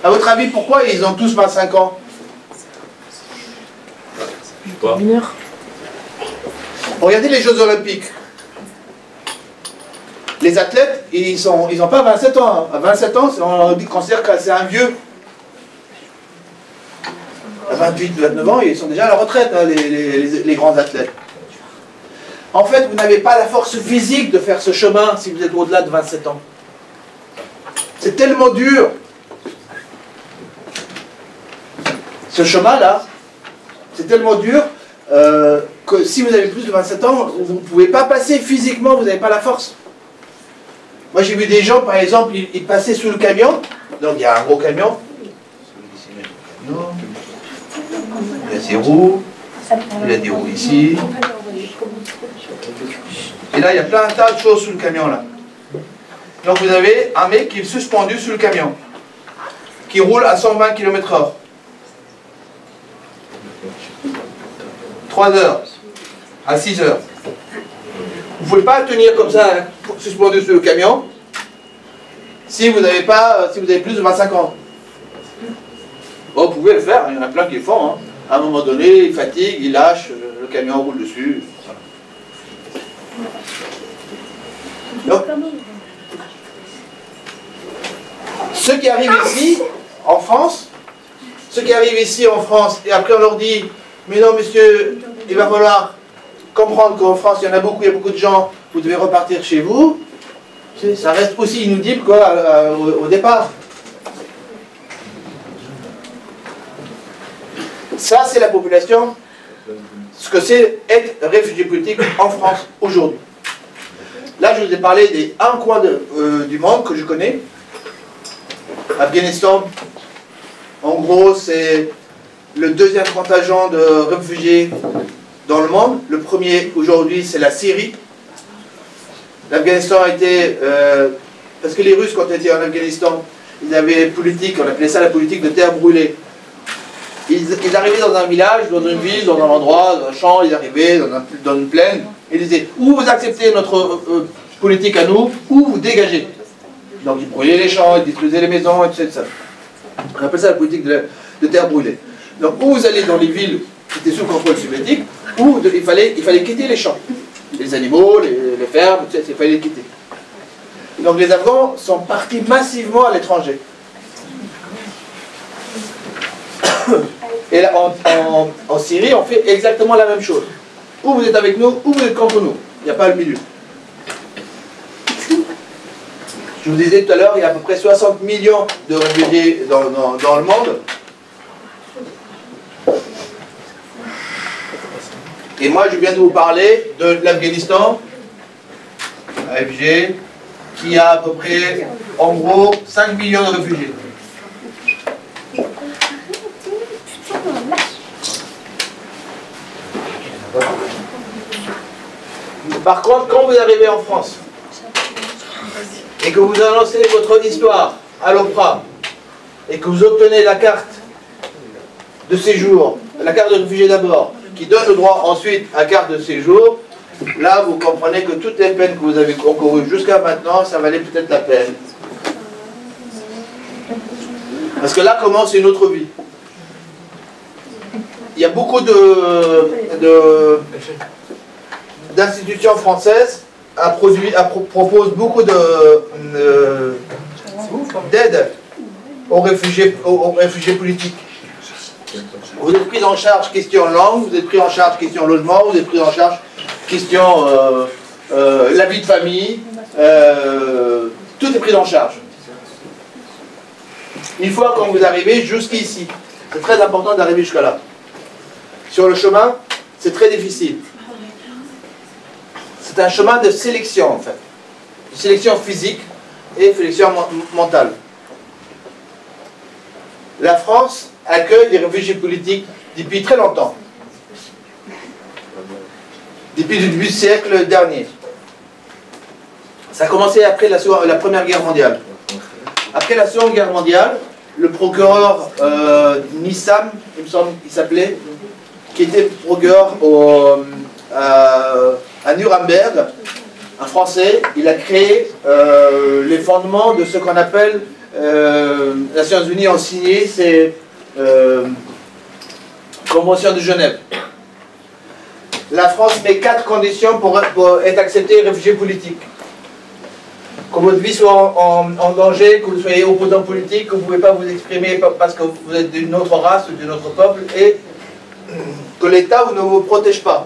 À votre avis, pourquoi ils ont tous 25 ans?
Mineur.
Regardez les Jeux Olympiques. Les athlètes, ils n'ont pas 27 ans. À 27 ans, on considère que c'est un vieux. À 28, 29 ans, ils sont déjà à la retraite, hein, les grands athlètes. En fait, vous n'avez pas la force physique de faire ce chemin si vous êtes au-delà de 27 ans. C'est tellement dur. Ce chemin-là, c'est tellement dur que si vous avez plus de 27 ans, vous ne pouvez pas passer physiquement, vous n'avez pas la force. Moi, j'ai vu des gens, par exemple, ils passaient sous le camion. Donc, il y a un gros camion. Il y a ses roues. Il y a des roues ici. Et là, il y a plein de tas de choses sous le camion, là. Donc, vous avez un mec qui est suspendu sous le camion, qui roule à 120 km/h. 3 heures à 6 heures. Vous ne pouvez pas tenir comme ça, hein, suspendu sur le camion, si vous n'avez pas, si vous avez plus de 25 ans. Bon, vous pouvez le faire, il y en a plein qui le font. Hein. À un moment donné, ils fatiguent, ils lâchent, le camion roule dessus. Donc, ceux qui arrivent ici, en France, et après on leur dit, mais non monsieur, il va falloir comprendre qu'en France, il y a beaucoup de gens, vous devez repartir chez vous. Ça reste aussi inaudible quoi, au départ. Ça, c'est la population, ce que c'est être réfugié politique en France aujourd'hui. Là, je vous ai parlé des un coin du monde que je connais. Afghanistan, en gros, c'est le deuxième contingent de réfugiés dans le monde. Le premier, aujourd'hui, c'est la Syrie. L'Afghanistan a été... parce que les Russes, quand ils étaient en Afghanistan, ils avaient une politique, on appelait ça la politique de terre brûlée. Ils arrivaient dans un village, dans une ville, dans un endroit, dans un champ, ils arrivaient dans une plaine, et ils disaient, ou vous acceptez notre politique à nous, ou vous dégagez. Donc ils brûlaient les champs, ils détruisaient les maisons, etc. On appelle ça la politique de terre brûlée. Donc ou vous allez dans les villes qui étaient sous contrôle soviétique, ou il fallait quitter les champs. Les animaux, les fermes, etc., il fallait les quitter. Donc les Afghans sont partis massivement à l'étranger. Et là, en Syrie, on fait exactement la même chose. Ou vous êtes avec nous, ou vous êtes contre nous. Il n'y a pas le milieu. Je vous disais tout à l'heure, il y a à peu près 60 millions de réfugiés dans le monde. Et moi, je viens de vous parler de l'Afghanistan, AFG, qui a à peu près, en gros, 5 millions de réfugiés. Par contre, quand vous arrivez en France et que vous annoncez votre histoire à l'OPRA et que vous obtenez la carte de séjour, la carte de réfugié d'abord, qui donne le droit ensuite à carte de séjour, là vous comprenez que toutes les peines que vous avez encourues jusqu'à maintenant, ça valait peut-être la peine. Parce que là commence une autre vie. Il y a beaucoup d'institutions françaises proposent beaucoup d'aide aux réfugiés politiques. Vous êtes pris en charge question langue, vous êtes pris en charge question logement, vous êtes pris en charge question la vie de famille, tout est pris en charge. Une fois quand vous arrivez jusqu'ici, c'est très important d'arriver jusqu'à là. Sur le chemin, c'est très difficile. C'est un chemin de sélection en fait. De sélection physique et sélection mentale. La France accueille des réfugiés politiques depuis très longtemps. Depuis le début du siècle dernier. Ça a commencé après la Première Guerre mondiale. Après la Seconde Guerre mondiale, le procureur Nissam, il me semble qu'il s'appelait, qui était procureur à Nuremberg, un Français, il a créé les fondements de ce qu'on appelle, les Nations Unies ont signé, c'est Convention de Genève. La France met 4 conditions pour être accepté réfugié politique. Que votre vie soit en danger, que vous soyez opposant politique, que vous ne pouvez pas vous exprimer parce que vous êtes d'une autre race ou d'un autre peuple, et que l'État ne vous protège pas.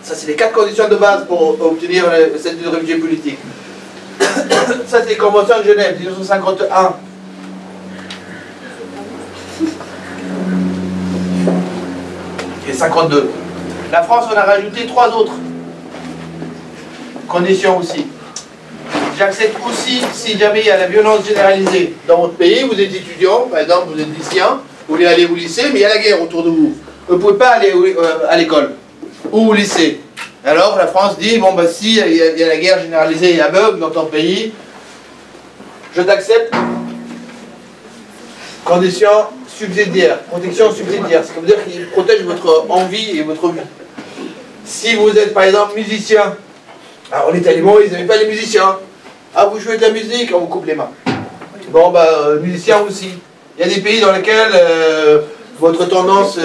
Ça, c'est les 4 conditions de base pour obtenir le statut de réfugié politique. Ça, c'est les conventions de Genève, 1951. Et 52. La France, on a rajouté 3 autres conditions aussi. J'accepte aussi, si jamais il y a la violence généralisée dans votre pays, vous êtes étudiant, par exemple, vous êtes lycéen, vous voulez aller au lycée, mais il y a la guerre autour de vous. Vous ne pouvez pas aller à l'école ou au lycée. Alors la France dit, bon ben si il y a la guerre généralisée et aveugle dans ton pays, je t'accepte. Condition subsidiaire, protection subsidiaire, ça veut dire qu'il protège votre envie et votre vie. Si vous êtes par exemple musicien, alors les talibans ils n'aiment pas les musiciens. Ah, vous jouez de la musique, on vous coupe les mains. Bon bah musicien aussi. Il y a des pays dans lesquels votre tendance,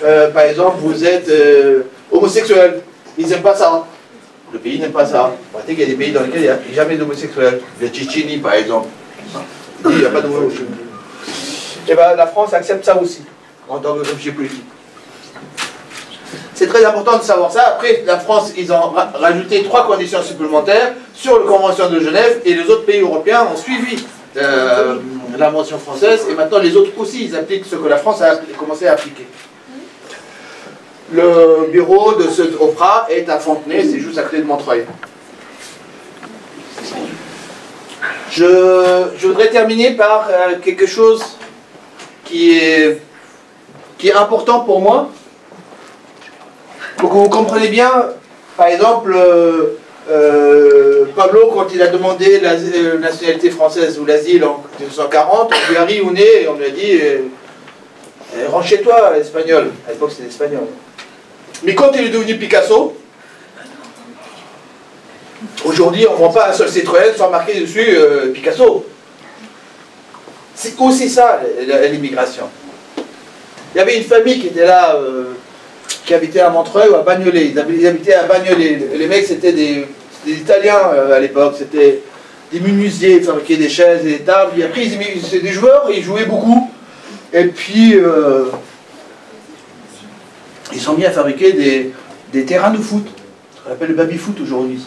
par exemple, vous êtes homosexuel. Ils n'aiment pas ça. Le pays n'aime pas ça. Vous voyez qu'il y a des pays dans lesquels il n'y a jamais d'homosexuels. La Tchétchénie, par exemple. Il n'y a pas d'homosexuels. Et bien la France accepte ça aussi, en tant que réfugié politique. C'est très important de savoir ça. Après, la France, ils ont rajouté 3 conditions supplémentaires sur la Convention de Genève, et les autres pays européens ont suivi la mention française, et maintenant les autres aussi, ils appliquent ce que la France a commencé à appliquer. Le bureau de ce OFPRA est à Fontenay, c'est juste à côté de Montreuil. Je voudrais terminer par quelque chose qui est important pour moi, pour que vous compreniez bien. Par exemple, Pablo, quand il a demandé la nationalité française ou l'asile en 1940, on lui a ri au nez et on lui a dit rentre chez toi, espagnol. À l'époque, c'était espagnol. Mais quand il est devenu Picasso, aujourd'hui, on ne voit pas un seul Citroën sans marquer dessus Picasso. C'est aussi ça, l'immigration. Il y avait une famille qui était là, qui habitait à Montreuil ou à Bagnolet. Ils habitaient à Bagnolet. Les mecs, c'était des Italiens à l'époque. C'était des menuisiers, ils fabriquaient des chaises et des tables. Et après, c'était des joueurs, ils jouaient beaucoup. Et puis, ils sont mis à fabriquer des terrains de foot. Ce qu'on appelle le baby-foot aujourd'hui.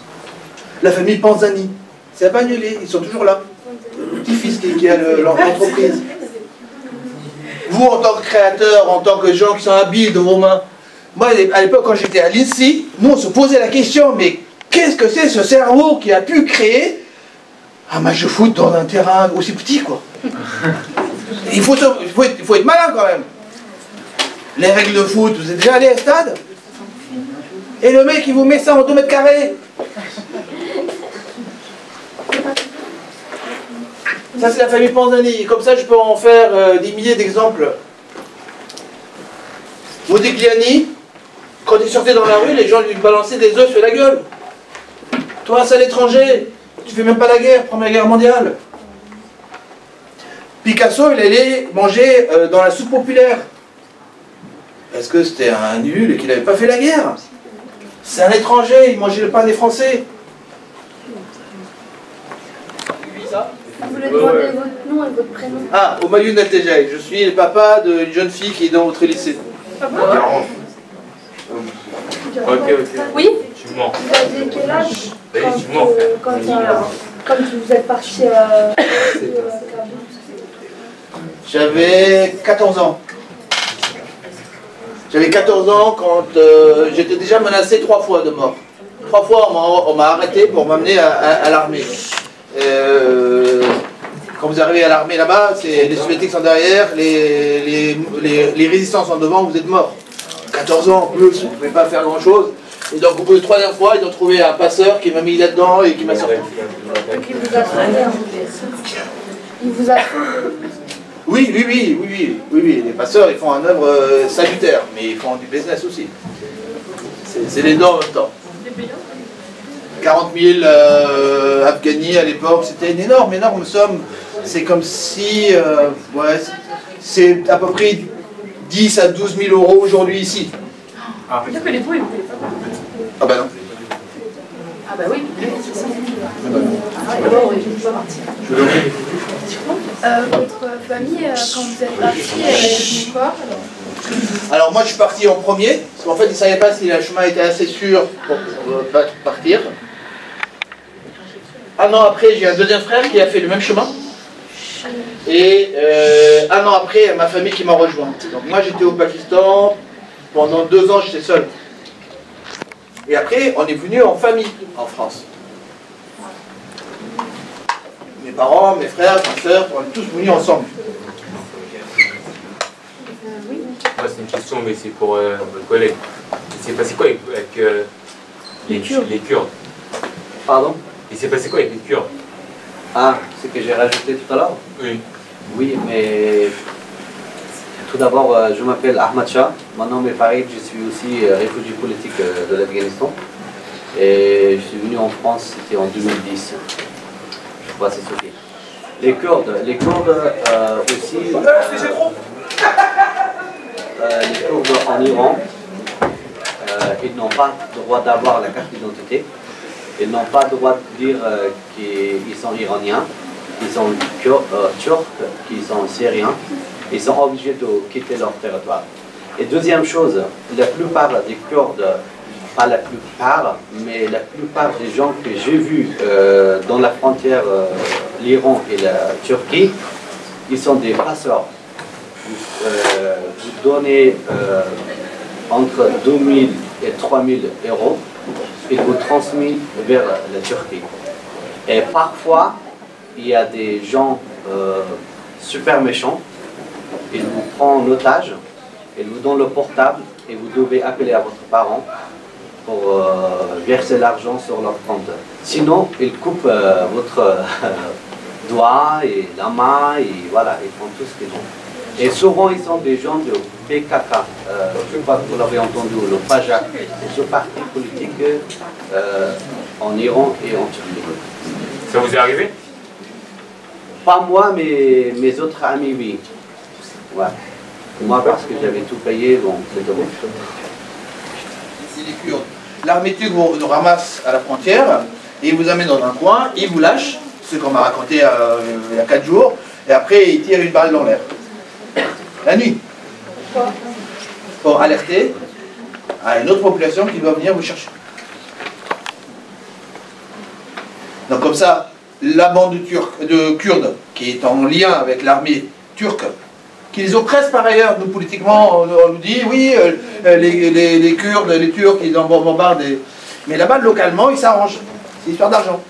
La famille Panzani. C'est à Bagnolet, ils sont toujours là. Le petit-fils qui a l'entreprise. Vous, en tant que créateur, en tant que gens qui sont habiles de vos mains, moi, à l'époque, quand j'étais à l'INSI, nous, on se posait la question, mais qu'est-ce que c'est ce cerveau qui a pu créer un match de foot dans un terrain aussi petit, quoi? Il faut être malin, quand même. Les règles de foot, vous êtes déjà allé à un stade? Et le mec, il vous met ça en 2 mètres carrés. Ça, c'est la famille Panzani. Comme ça, je peux en faire des milliers d'exemples. Modigliani, quand il sortait dans la rue, les gens lui balançaient des œufs sur la gueule. Toi, c'est à l'étranger, tu fais même pas la guerre, Première Guerre mondiale. Picasso, il allait manger dans la soupe populaire. Parce que c'était un nul et qu'il n'avait pas fait la guerre. C'est un étranger, il mangeait le pain des Français.
Vous voulez demander votre nom et votre prénom?
Ah, Omayoun Altejaï, je suis le papa d'une jeune fille qui est dans votre lycée.
Ah bon?
Ok.
Oui?
Tu mens.
Vous aviez quel âge quand vous êtes parti à
J'avais 14 ans. J'avais 14 ans quand j'étais déjà menacé 3 fois de mort. 3 fois on m'a arrêté pour m'amener à l'armée. Quand vous arrivez à l'armée là-bas, les soviétiques sont derrière, les résistants sont devant, vous êtes morts. 14 ans en plus, vous ne pouvez pas faire grand-chose. Et donc au bout de 3e fois, ils ont trouvé un passeur qui m'a mis là-dedans et qui m'a sorti.
Donc il vous a trouvé Il vous a
Oui, les passeurs, ils font une œuvre salutaire, mais ils font du business aussi. C'est les deux en même temps. 40 000 Afghani à l'époque, c'était une énorme somme. C'est comme si, c'est à peu près 10 à 12 000 euros aujourd'hui ici.
On peut dire que les taux, ils ne voulaient pas.
Ah bah non.
Ah bah oui, c'est ça.
Ah bah non.
Ah ouais, oui, je peux pas partir.
votre famille, quand vous êtes parti, elle est devenue quoi?
Alors moi je suis parti en premier, parce qu'en fait ils ne savaient pas si le chemin était assez sûr pour partir. Un an après, j'ai un deuxième frère qui a fait le même chemin. Et un an après, ma famille qui m'a rejoint. Donc moi j'étais au Pakistan, pendant 2 ans j'étais seul. Et après, on est venu en famille en France. Mes parents, mes frères, ma soeur, on est tous venus ensemble.
Moi, c'est une question, mais c'est pour votre collègue. Il s'est passé quoi avec les Kurdes?
Pardon?
Il s'est passé quoi avec les Kurdes?
Ah, ce que j'ai rajouté tout à l'heure?
Oui.
Oui, mais tout d'abord, je m'appelle Ahmad Shah. Mon nom est Farid, je suis aussi réfugié politique de l'Afghanistan. Et je suis venu en France, c'était en 2010. Je crois que c'est Sophie. Les Kurdes aussi. Les Kurdes en Iran, ils n'ont pas le droit d'avoir la carte d'identité. Ils n'ont pas le droit de dire qu'ils sont iraniens, qu'ils sont turcs, qu'ils sont syriens. Ils sont obligés de quitter leur territoire. Et deuxième chose, la plupart des Kurdes, pas la plupart, mais la plupart des gens que j'ai vus dans la frontière l'Iran et la Turquie, ils sont des passeurs. Vous donnez entre 2000 et 3000 euros et vous transmettez vers la Turquie. Et parfois, il y a des gens super méchants, ils vous prennent en otage, ils vous donnent le portable et vous devez appeler à votre parent pour verser l'argent sur leur compte. Sinon, ils coupent votre doigt et la main et voilà, ils font tout ce qu'ils ont. Et souvent, ils sont des gens de PKK. Je crois que vous l'avez entendu, le Pajak, c'est ce parti politique en Iran et en Turquie.
Ça vous est arrivé?
Pas moi, mais mes autres amis, oui. Ouais. Moi, parce que j'avais tout payé, bon, c'est tout.
C'est les Kurdes. L'armée turque vous ramasse à la frontière et vous amène dans un coin, il vous lâche, ce qu'on m'a raconté il y a 4 jours, et après il tire une balle dans l'air. La nuit. Pour alerter à une autre population qui doit venir vous chercher. Donc comme ça, la bande de Kurdes, qui est en lien avec l'armée turque, qu'ils oppressent par ailleurs, nous politiquement, on nous dit, oui, les Kurdes, les Turcs, ils en bombardent, mais là-bas, localement, ils s'arrangent, c'est histoire d'argent.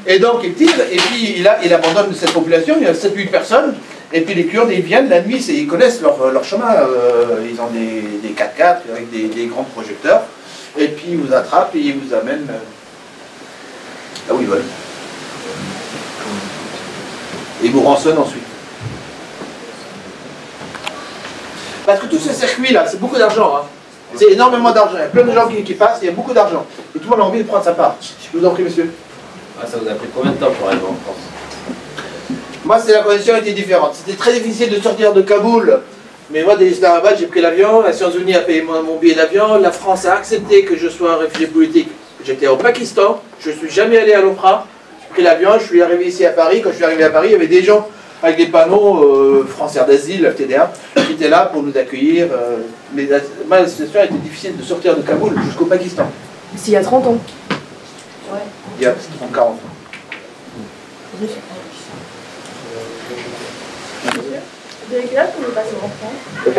Et donc, ils tirent, et puis il abandonne cette population, il y a 7-8 personnes, et puis les Kurdes, ils viennent la nuit, ils connaissent leur chemin, ils ont des 4x4 avec des grands projecteurs, et puis ils vous attrapent et ils vous amènent là où ils veulent. Et ils vous rançonnent ensuite. Parce que tous ces circuits-là, c'est beaucoup d'argent. Hein. C'est énormément d'argent. Il y a plein de gens qui passent, il y a beaucoup d'argent. Et tout le monde a envie de prendre sa part. Je vous en prie, monsieur.
Ah, ça vous a pris combien de temps pour arriver en France?
Moi, la condition était différente. C'était très difficile de sortir de Kaboul. Mais moi, d'Islamabad, j'ai pris l'avion. Les Nations Unies a payé mon billet d'avion. La France a accepté que je sois un réfugié politique. J'étais au Pakistan. Je ne suis jamais allé à l'Opra. J'ai pris l'avion. Je suis arrivé ici à Paris. Quand je suis arrivé à Paris, il y avait des gens avec des panneaux français d'asile, FTDA, qui étaient là pour nous accueillir. Mais la situation était difficile de sortir de Kaboul jusqu'au Pakistan.
C'est il y a 30 ans. Ouais.
Il y a 40 ans.
Vous avez quel âge quand vous passez en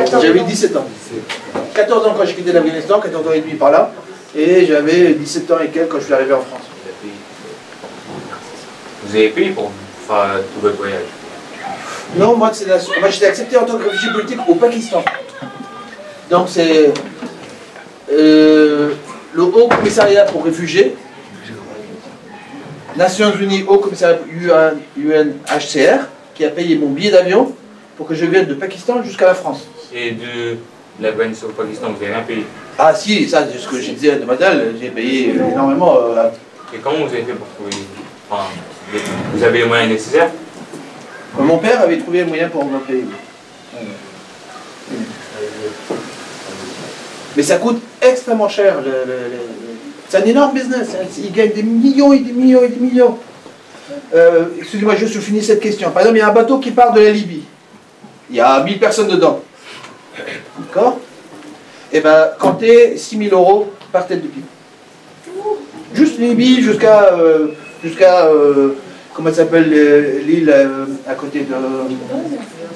France?
J'avais 17 ans. 14 ans quand j'ai quitté l'Afghanistan, 14 ans et demi par là. Et j'avais 17 ans et quelques quand je suis arrivé en France.
Vous avez payé pour faire tout votre voyage?
Non, moi j'étais accepté en tant que réfugié politique au Pakistan. Donc c'est le Haut Commissariat pour réfugiés, Nations Unies, Haut Commissariat UNHCR, qui a payé mon billet d'avion pour que je vienne de Pakistan jusqu'à la France.
Et de l'Afghanistan au Pakistan, vous n'avez rien payé?
Ah si, ça c'est ce que j'ai dit à Madal, j'ai payé énormément.
Et comment vous avez fait pour trouver... Enfin, vous avez les moyens nécessaires?
Mon père avait trouvé un moyen pour me payer. Mais ça coûte extrêmement cher. C'est un énorme business. Ils gagnent des millions et des millions et des millions. Excusez-moi, je finis cette question. Par exemple, il y a un bateau qui part de la Libye. Il y a 1000 personnes dedans. D'accord? Et bien, comptez 6 000 € par tête de pipe. Juste Libye jusqu'à... comment ça s'appelle l'île à côté de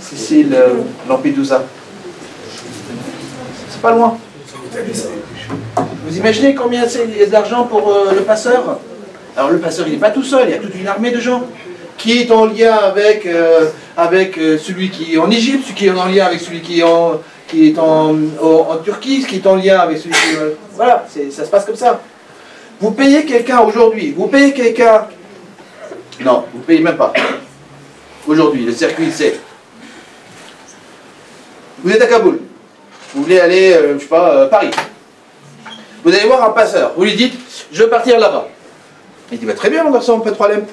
Sicile, Lampedusa. C'est pas loin. Vous imaginez combien c'est d'argent pour le passeur? Alors le passeur, il n'est pas tout seul, il y a toute une armée de gens qui est en lien avec, celui qui est en Égypte, celui qui est en lien avec celui qui est en Turquie, qui est en lien avec celui qui... Voilà, ça se passe comme ça. Vous payez quelqu'un aujourd'hui, vous payez quelqu'un... Non, vous ne payez même pas. Aujourd'hui, le circuit, c'est... Vous êtes à Kaboul. Vous voulez aller, je sais pas, Paris. Vous allez voir un passeur. Vous lui dites, je veux partir là-bas. Il dit, bah, très bien, mon garçon, pas de problème.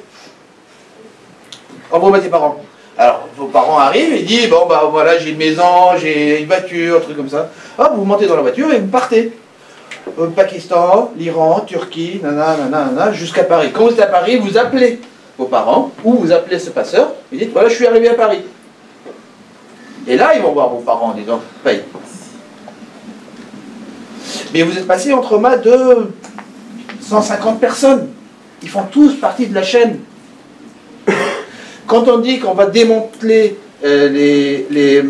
Envoie tes parents. Alors, vos parents arrivent et disent, bon, bah voilà, j'ai une maison, j'ai une voiture, un truc comme ça. Hop, vous montez dans la voiture et vous partez. Au Pakistan, l'Iran, Turquie, nanana, jusqu'à Paris. Quand vous êtes à Paris, vous appelez vos parents, ou vous appelez ce passeur, et dites, voilà, je suis arrivé à Paris. Et là, ils vont voir vos parents en disant, paye. Mais vous êtes passé entre mains de 150 personnes. Ils font tous partie de la chaîne. Quand on dit qu'on va démanteler les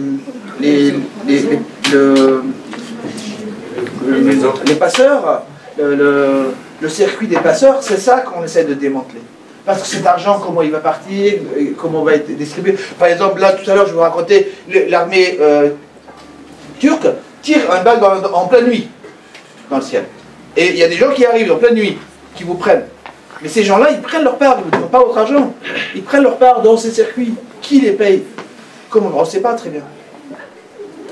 passeurs, le circuit des passeurs, c'est ça qu'on essaie de démanteler. Parce que cet argent, comment il va partir, comment il va être distribué. Par exemple, là, tout à l'heure, je vous racontais, l'armée turque tire un balle en pleine nuit dans le ciel. Et il y a des gens qui arrivent en pleine nuit, qui vous prennent. Mais ces gens-là, ils prennent leur part, ils ne vous donnent pas votre argent. Ils prennent leur part dans ces circuits. Qui les paye? Comment? On ne sait pas très bien.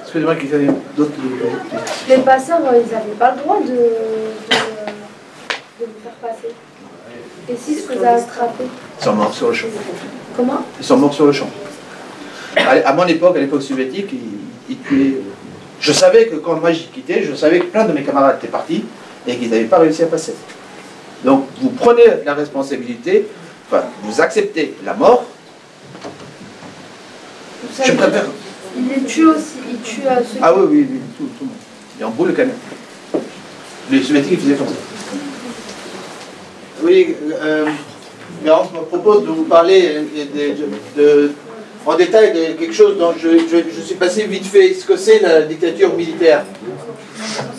Excusez-moi qu'il y a d'autres qui les payent.
Les passeurs, ils n'avaient pas le droit de vous faire passer. Et si ce que vous avez attrapé?
Ils sont morts sur le champ.
Comment?
Ils sont morts sur le champ. À mon époque, à l'époque soviétique, ils tuaient... Je savais que quand moi j'ai quitté, je savais que plein de mes camarades étaient partis et qu'ils n'avaient pas réussi à passer. Donc vous prenez la responsabilité, enfin vous acceptez la mort. Je préfère...
Il les tue aussi, il tue à ceux qui...
Ah oui, tout le monde. Et en bout le camion. Les soviétiques ils faisaient comme ça. Oui, Garance me propose de vous parler en détail de quelque chose dont je suis passé vite fait, ce que c'est la dictature militaire.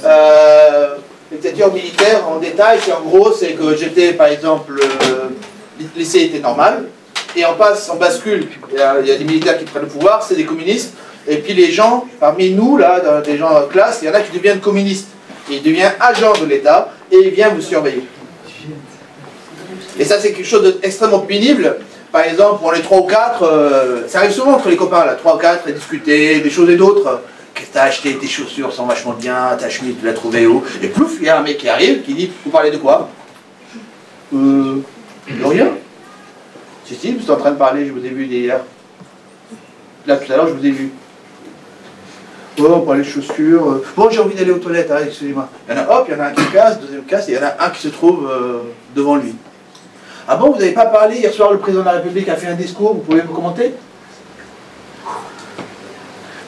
La dictature militaire, en détail, c'est en gros, c'est que j'étais, par exemple, le lycée était normal, et on bascule, il y a des militaires qui prennent le pouvoir, c'est des communistes, et puis les gens, parmi nous, là, des gens en classe, il y en a qui deviennent communistes. Ils deviennent agents de l'État, et ils viennent vous surveiller. Et ça, c'est quelque chose d'extrêmement pénible. Par exemple, pour les 3 ou 4, ça arrive souvent entre les copains, là, 3 ou 4, à discuter des choses et d'autres. Qu'est-ce que t'as acheté? Tes chaussures sont vachement bien, ta chemise, tu l'as trouvée où? Et plouf, il y a un mec qui arrive, qui dit, vous parlez de quoi? De rien. Si, vous êtes en train de parler, je vous ai vu hier. Là, tout à l'heure, je vous ai vu. Oh, on parlait de chaussures. Bon, j'ai envie d'aller aux toilettes, hein, excusez-moi. Il y en a, hop, il y en a un qui casse, deuxième casse, et il y en a un qui se trouve devant lui. Ah bon, vous n'avez pas parlé hier soir, le président de la République a fait un discours, vous pouvez me commenter?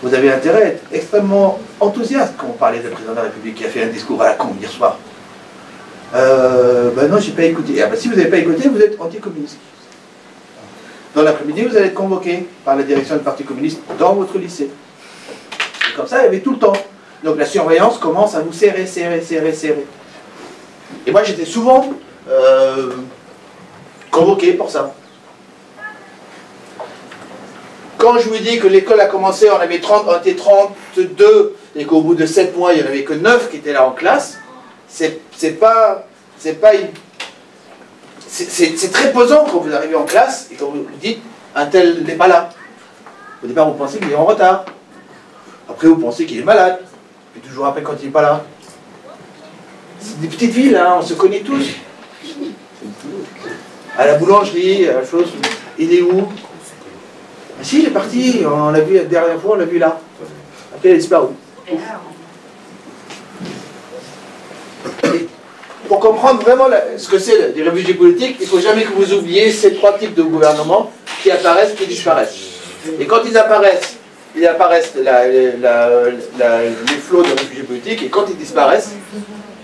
Vous avez intérêt à être extrêmement enthousiaste quand on parlait du président de la République qui a fait un discours à la con hier soir. Ben non, j'ai pas écouté. Ah ben, si vous n'avez pas écouté, vous êtes anticommuniste. Dans l'après-midi, vous allez être convoqué par la direction du Parti communiste dans votre lycée. Et comme ça, il y avait tout le temps. Donc la surveillance commence à vous serrer, serrer, serrer, serrer. Et moi, j'étais souvent convoqué pour ça. Quand je vous dis que l'école a commencé, on était 32, et qu'au bout de 7 mois, il n'y en avait que 9 qui étaient là en classe, c'est très pesant quand vous arrivez en classe et quand vous dites un tel n'est pas là. Au départ, vous pensez qu'il est en retard. Après, vous pensez qu'il est malade. Puis toujours après, quand il n'est pas là. C'est des petites villes, hein, on se connaît tous. À la boulangerie, à la chose, il est où? Ah si, il est parti, on l'a vu la dernière fois, on l'a vu là. Après, il a disparu. Pour comprendre vraiment ce que c'est les réfugiés politiques, il ne faut jamais que vous oubliez ces 3 types de gouvernements qui apparaissent, qui disparaissent. Et quand ils apparaissent les flots de réfugiés politiques, et quand ils disparaissent,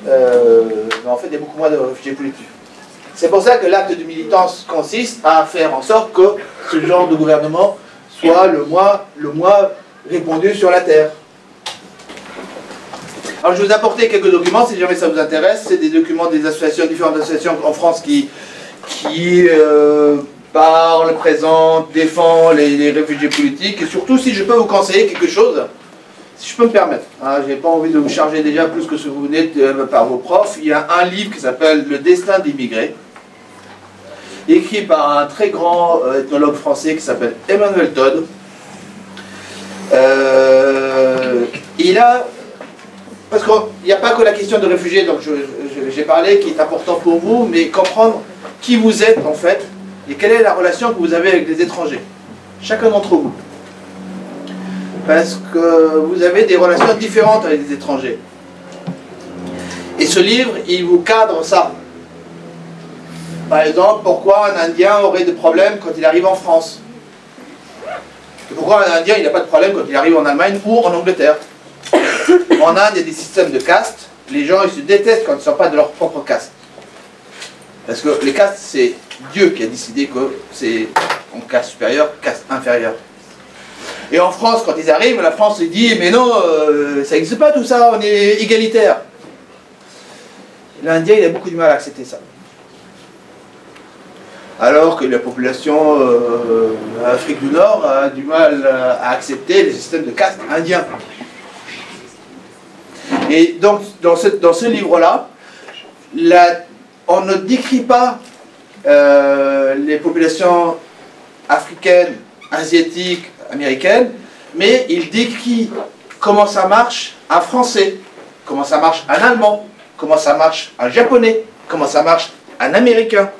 en fait, il y a beaucoup moins de réfugiés politiques. C'est pour ça que l'acte de militance consiste à faire en sorte que ce genre de gouvernement soit le moins répandu sur la terre. Alors je vais vous apporter quelques documents si jamais ça vous intéresse. C'est des documents des associations, différentes associations en France qui parlent, présentent, défendent les réfugiés politiques. Et surtout, si je peux vous conseiller quelque chose, si je peux me permettre, hein, je n'ai pas envie de vous charger déjà plus que ce que vous venez par vos profs. Il y a un livre qui s'appelle Le destin d'immigrés, écrit par un très grand ethnologue français qui s'appelle Emmanuel Todd. Parce qu'il n'y a pas que la question de réfugiés, donc j'ai parlé, qui est important pour vous, mais comprendre qui vous êtes en fait, et quelle est la relation que vous avez avec les étrangers, chacun d'entre vous. Parce que vous avez des relations différentes avec les étrangers. Et ce livre, il vous cadre ça. Par exemple, pourquoi un Indien aurait des problèmes quand il arrive en France? Et pourquoi un Indien, il n'a pas de problème quand il arrive en Allemagne ou en Angleterre? En Inde, il y a des systèmes de castes. Les gens, ils se détestent quand ils ne sont pas de leur propre caste. Parce que les castes, c'est Dieu qui a décidé que c'est en caste supérieure, caste inférieure. Et en France, quand ils arrivent, la France lui dit, mais non, ça n'existe pas tout ça, on est égalitaire. L'Indien, il a beaucoup de mal à accepter ça. Alors que la population Afrique du Nord a du mal à accepter les systèmes de caste indiens. Et donc, dans ce livre-là, on ne décrit pas les populations africaines, asiatiques, américaines, mais il décrit comment ça marche en français, comment ça marche en allemand, comment ça marche en japonais, comment ça marche en américain.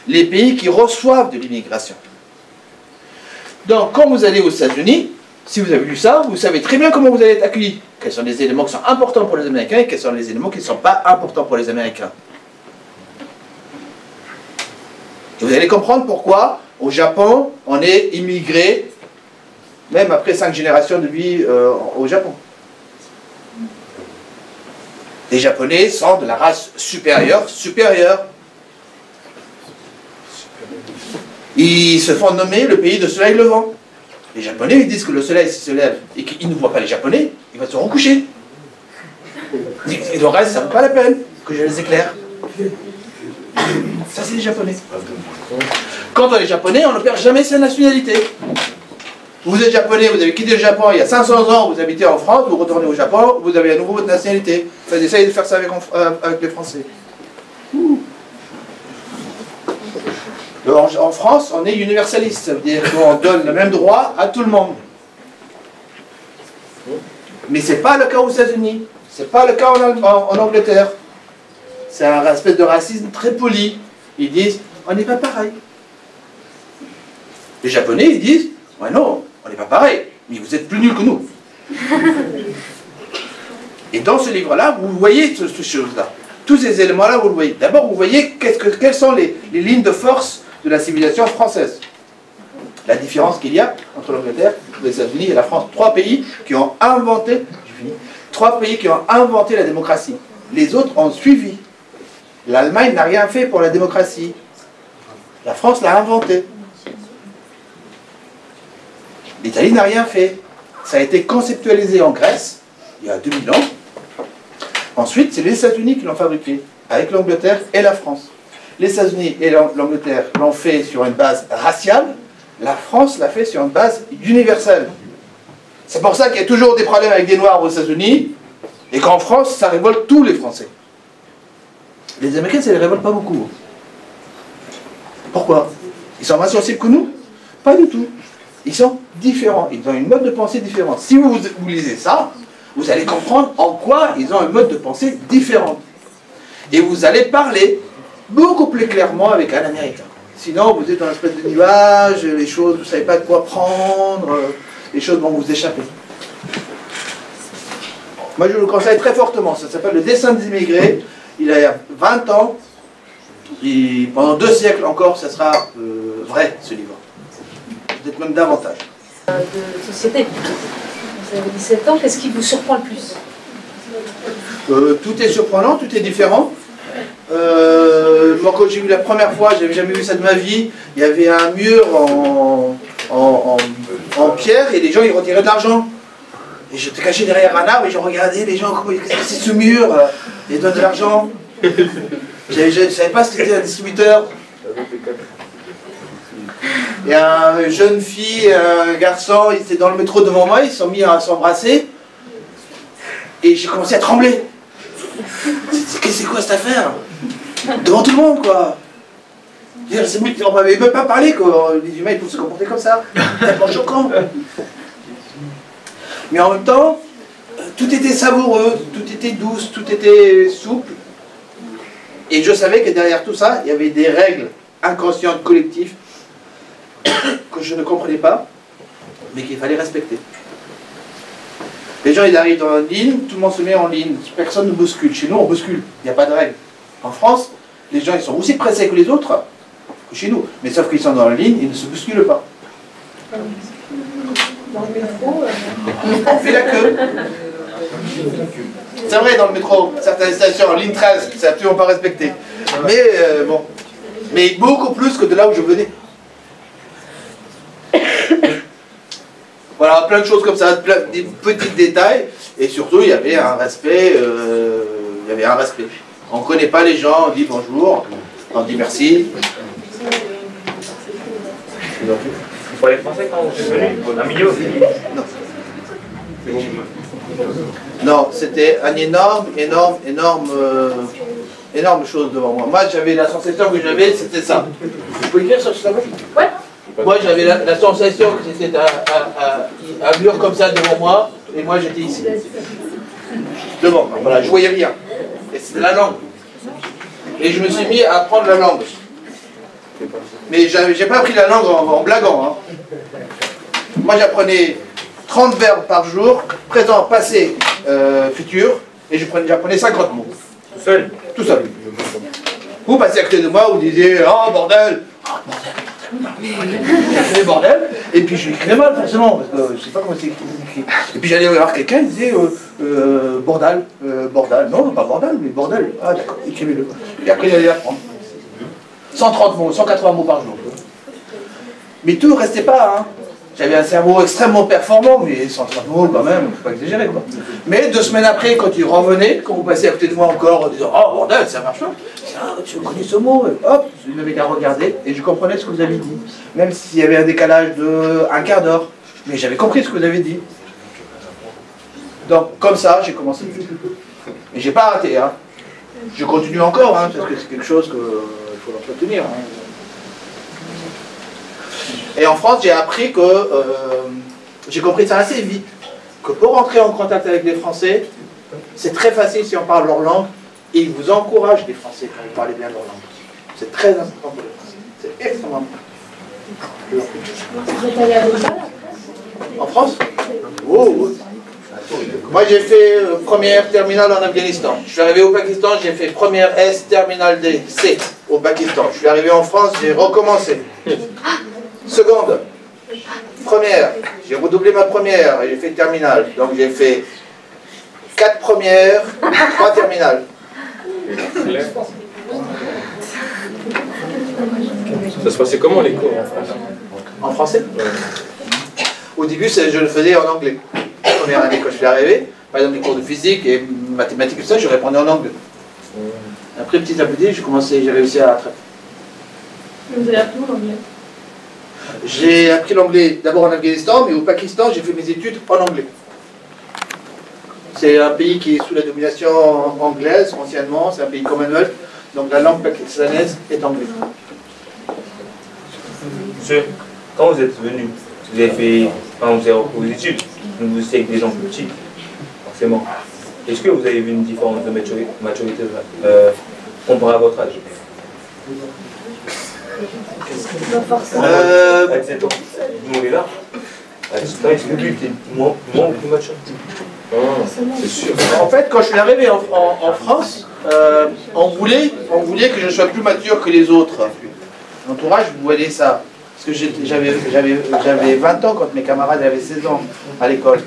Les pays qui reçoivent de l'immigration. Donc, quand vous allez aux États-Unis, si vous avez lu ça, vous savez très bien comment vous allez être accueillis. Quels sont les éléments qui sont importants pour les Américains et quels sont les éléments qui ne sont pas importants pour les Américains. Et vous allez comprendre pourquoi, au Japon, on est immigré, même après 5 générations de vie au Japon. Les Japonais sont de la race supérieure. Ils se font nommer le pays de soleil levant. Les Japonais, ils disent que le soleil, s'il se lève et qu'ils ne voient pas les Japonais, il va se recoucher. Et le reste, ça ne vaut pas la peine que je les éclaire. Ça, c'est les Japonais. Quand on est Japonais, on ne perd jamais sa nationalité. Vous êtes Japonais, vous avez quitté le Japon il y a 500 ans, vous habitez en France, vous retournez au Japon, vous avez à nouveau votre nationalité. Enfin, essayez de faire ça avec les Français. En France, on est universaliste, ça veut dire qu'on donne le même droit à tout le monde. Mais ce n'est pas le cas aux États-Unis, ce n'est pas le cas en Angleterre. C'est un espèce de racisme très poli. Ils disent, on n'est pas pareil. Les Japonais, ils disent, ouais non, on n'est pas pareil, mais vous êtes plus nuls que nous. Et dans ce livre-là, vous voyez ces choses-là. Tous ces éléments-là, vous le voyez. D'abord, vous voyez quelles sont les lignes de force de la civilisation française. La différence qu'il y a entre l'Angleterre, les États-Unis et la France. Trois pays qui ont inventé la démocratie. Les autres ont suivi. L'Allemagne n'a rien fait pour la démocratie. La France l'a inventée. L'Italie n'a rien fait. Ça a été conceptualisé en Grèce, il y a 2000 ans. Ensuite, c'est les États-Unis qui l'ont fabriqué, avec l'Angleterre et la France. Les États-Unis et l'Angleterre l'ont fait sur une base raciale, la France l'a fait sur une base universelle. C'est pour ça qu'il y a toujours des problèmes avec des Noirs aux États-Unis, et qu'en France, ça révolte tous les Français. Les Américains, ça ne les révolte pas beaucoup. Pourquoi? Ils sont moins sensibles que nous? Pas du tout. Ils sont différents, ils ont une mode de pensée différente. Si vous lisez ça, vous allez comprendre en quoi ils ont un mode de pensée différent. Et vous allez parler beaucoup plus clairement avec un Américain. Sinon, vous êtes dans une espèce de nuage, les choses, vous ne savez pas de quoi prendre, les choses vont vous échapper. Moi, je vous le conseille très fortement. Ça s'appelle Le Destin des immigrés. Il a 20 ans. Et pendant 2 siècles encore, ça sera vrai, ce livre. Peut-être même davantage.
De société. Vous avez 17 ans, qu'est-ce qui vous surprend le plus?
Tout est surprenant, tout est différent. Moi, quand j'ai vu la première fois, j'avais jamais vu ça de ma vie. Il y avait un mur en pierre et les gens ils retiraient de l'argent. Et j'étais caché derrière un arbre et je regardais les gens, qu'est-ce que c'est ce mur? Ils donnent de l'argent. Je ne savais pas ce que c'était un distributeur. Et une jeune fille, un garçon, ils étaient dans le métro devant moi, ils se sont mis à s'embrasser. Et j'ai commencé à trembler. C'est quoi cette affaire? Devant tout le monde, quoi. On m'avait même pas parlé, quoi. Les humains, ils peuvent se comporter comme ça. Tellement choquant. Mais en même temps, tout était savoureux, tout était douce, tout était souple. Et je savais que derrière tout ça, il y avait des règles inconscientes, collectives, que je ne comprenais pas, mais qu'il fallait respecter. Les gens, ils arrivent dans une ligne, tout le monde se met en ligne, personne ne bouscule. Chez nous, on bouscule, il n'y a pas de règles. En France, les gens, ils sont aussi pressés que les autres, que chez nous. Mais sauf qu'ils sont dans la ligne, ils ne se bousculent pas.
Dans le métro,
On fait la queue. C'est vrai, dans le métro, certaines stations, ligne 13, c'est absolument pas respecté. Mais bon, mais beaucoup plus que de là où je venais. Voilà, plein de choses comme ça, des petits détails, et surtout il y avait un respect, On ne connaît pas les gens, on dit bonjour, on dit merci.
Vous parlez français quand vous êtes venu? Un milieu aussi?
Non. Non, c'était un énorme chose devant moi. Moi, j'avais la sensation que j'avais, c'était ça. Vous pouvez écrire sur ce tableau?
Ouais.
Moi, j'avais la sensation que c'était un mur comme ça devant moi, et moi, j'étais ici. Devant, voilà, je voyais rien. Et c'était la langue. Et je me suis mis à apprendre la langue. Mais j'ai pas appris la langue en blaguant. Hein. Moi, j'apprenais 30 verbes par jour, présent, passé, futur, et j'apprenais 50 mots.
Tout seul?
Tout seul. Vous passez à côté de moi, vous disiez « Oh, bordel !» J'écrivais bordel, et puis je l'écrivais mal forcément, parce que je sais pas comment c'est écrit. Et puis j'allais voir quelqu'un, il disait bordel, bordel. Non, pas bordel, mais bordel. Ah d'accord, écrivez-le. Et après il allait apprendre. 130 mots, 180 mots par jour. Mais tout ne restait pas, hein. J'avais un cerveau extrêmement performant, mais 130 mots quand même, faut pas exagérer quoi. Mais 2 semaines après, quand il revenait, quand vous passez à côté de moi encore en disant « Oh bordel, ça marche pas !» Ah, tu connais ce mot, hop, je n'avais qu'à regarder et je comprenais ce que vous avez dit. Même s'il y avait un décalage de un quart d'heure, mais j'avais compris ce que vous avez dit. Donc comme ça, j'ai commencé. Mais j'ai pas arrêté, hein. Je continue encore, hein, parce que c'est quelque chose qu'il faut l'entretenir. Hein. Et en France, j'ai appris que, j'ai compris ça assez vite, que pour entrer en contact avec les Français, c'est très facile si on parle leur langue, et ils vous encouragent, les Français, quand vous parlez bien leur langue. C'est très important pour les Français. C'est extrêmement important.
Vous êtes allé à l'école après?
En France? Oh, oh. Moi j'ai fait première terminale en Afghanistan. Je suis arrivé au Pakistan, j'ai fait première S, terminale D, C au Pakistan. Je suis arrivé en France, j'ai recommencé. Seconde, première, j'ai redoublé ma première et j'ai fait terminale. Donc j'ai fait 4 premières, 3 terminales.
Ça se passait comment les cours en France?
En français? Au début, je le faisais en anglais. Première année quand je suis arrivé, par exemple les cours de physique et mathématiques, tout ça, je répondais en anglais. Après, petit à petit, j'ai réussi à attraper.
Vous avez appris l'anglais?
J'ai appris l'anglais d'abord en Afghanistan, mais au Pakistan, j'ai fait mes études en anglais. C'est un pays qui est sous la domination anglaise, anciennement, c'est un pays Commonwealth, donc la langue pakistanaise est anglais.
Monsieur, quand vous êtes venu, vous avez fait, quand vous êtes aux études, vous étiez avec des gens plus petits, forcément. Est-ce que vous avez vu une différence de maturité comparée à votre âge?
Pas forcément.
Avec 7 ans, nous on est là. À 7 ans, est-ce que lui était moins ou plus mature?
C'est sûr.
En fait, quand je suis arrivé en France, on voulait que je sois plus mature que les autres. L'entourage voulait ça. Parce que j'avais 20 ans quand mes camarades avaient 16 ans à l'école.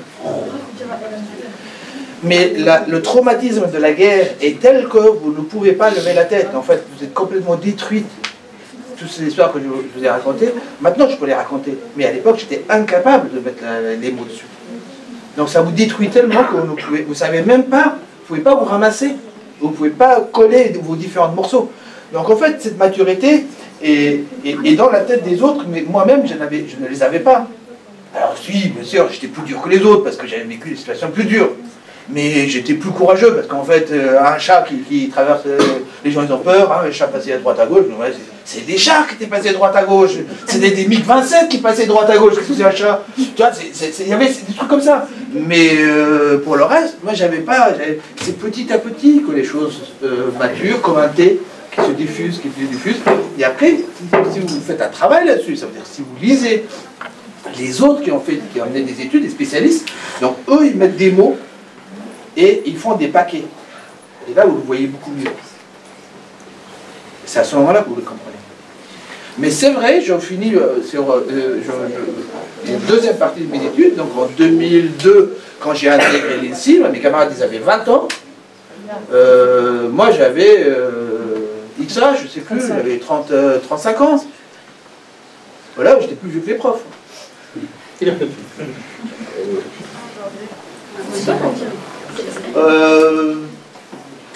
Mais le traumatisme de la guerre est tel que vous ne pouvez pas lever la tête. En fait, vous êtes complètement détruite. Toutes ces histoires que je vous ai racontées, maintenant je peux les raconter. Mais à l'époque, j'étais incapable de mettre les mots dessus. Donc ça vous détruit tellement que vous ne savez même pas, vous ne pouvez pas vous ramasser. Vous ne pouvez pas coller vos différents morceaux. Donc en fait, cette maturité est dans la tête des autres, mais moi-même, je ne les avais pas. Alors si, bien sûr, j'étais plus dur que les autres, parce que j'avais vécu des situations plus dures. Mais j'étais plus courageux, parce qu'en fait, un chat qui traverse, les gens ils ont peur, hein, un chat passé à droite à gauche, ouais, c'est des chats qui étaient passés à droite à gauche, c'était des MiG-27 qui passaient à droite à gauche, qu'est-ce que c'est un chat? Tu vois, il y avait des trucs comme ça. Mais pour le reste, moi j'avais pas, c'est petit à petit que les choses maturent, comme un thé qui se diffuse, et après, si vous faites un travail là-dessus, ça veut dire si vous lisez les autres qui ont mené des études, des spécialistes, donc eux ils mettent des mots, et ils font des paquets. Et là, vous le voyez beaucoup mieux. C'est à ce moment-là que vous le comprenez. Mais c'est vrai, j'ai fini sur une deuxième partie de mes études, donc en 2002, quand j'ai intégré l'INSI, mes camarades ils avaient 20 ans. Moi j'avais X âge, je ne sais plus, j'avais 35 ans. Voilà, j'étais plus vieux que les profs.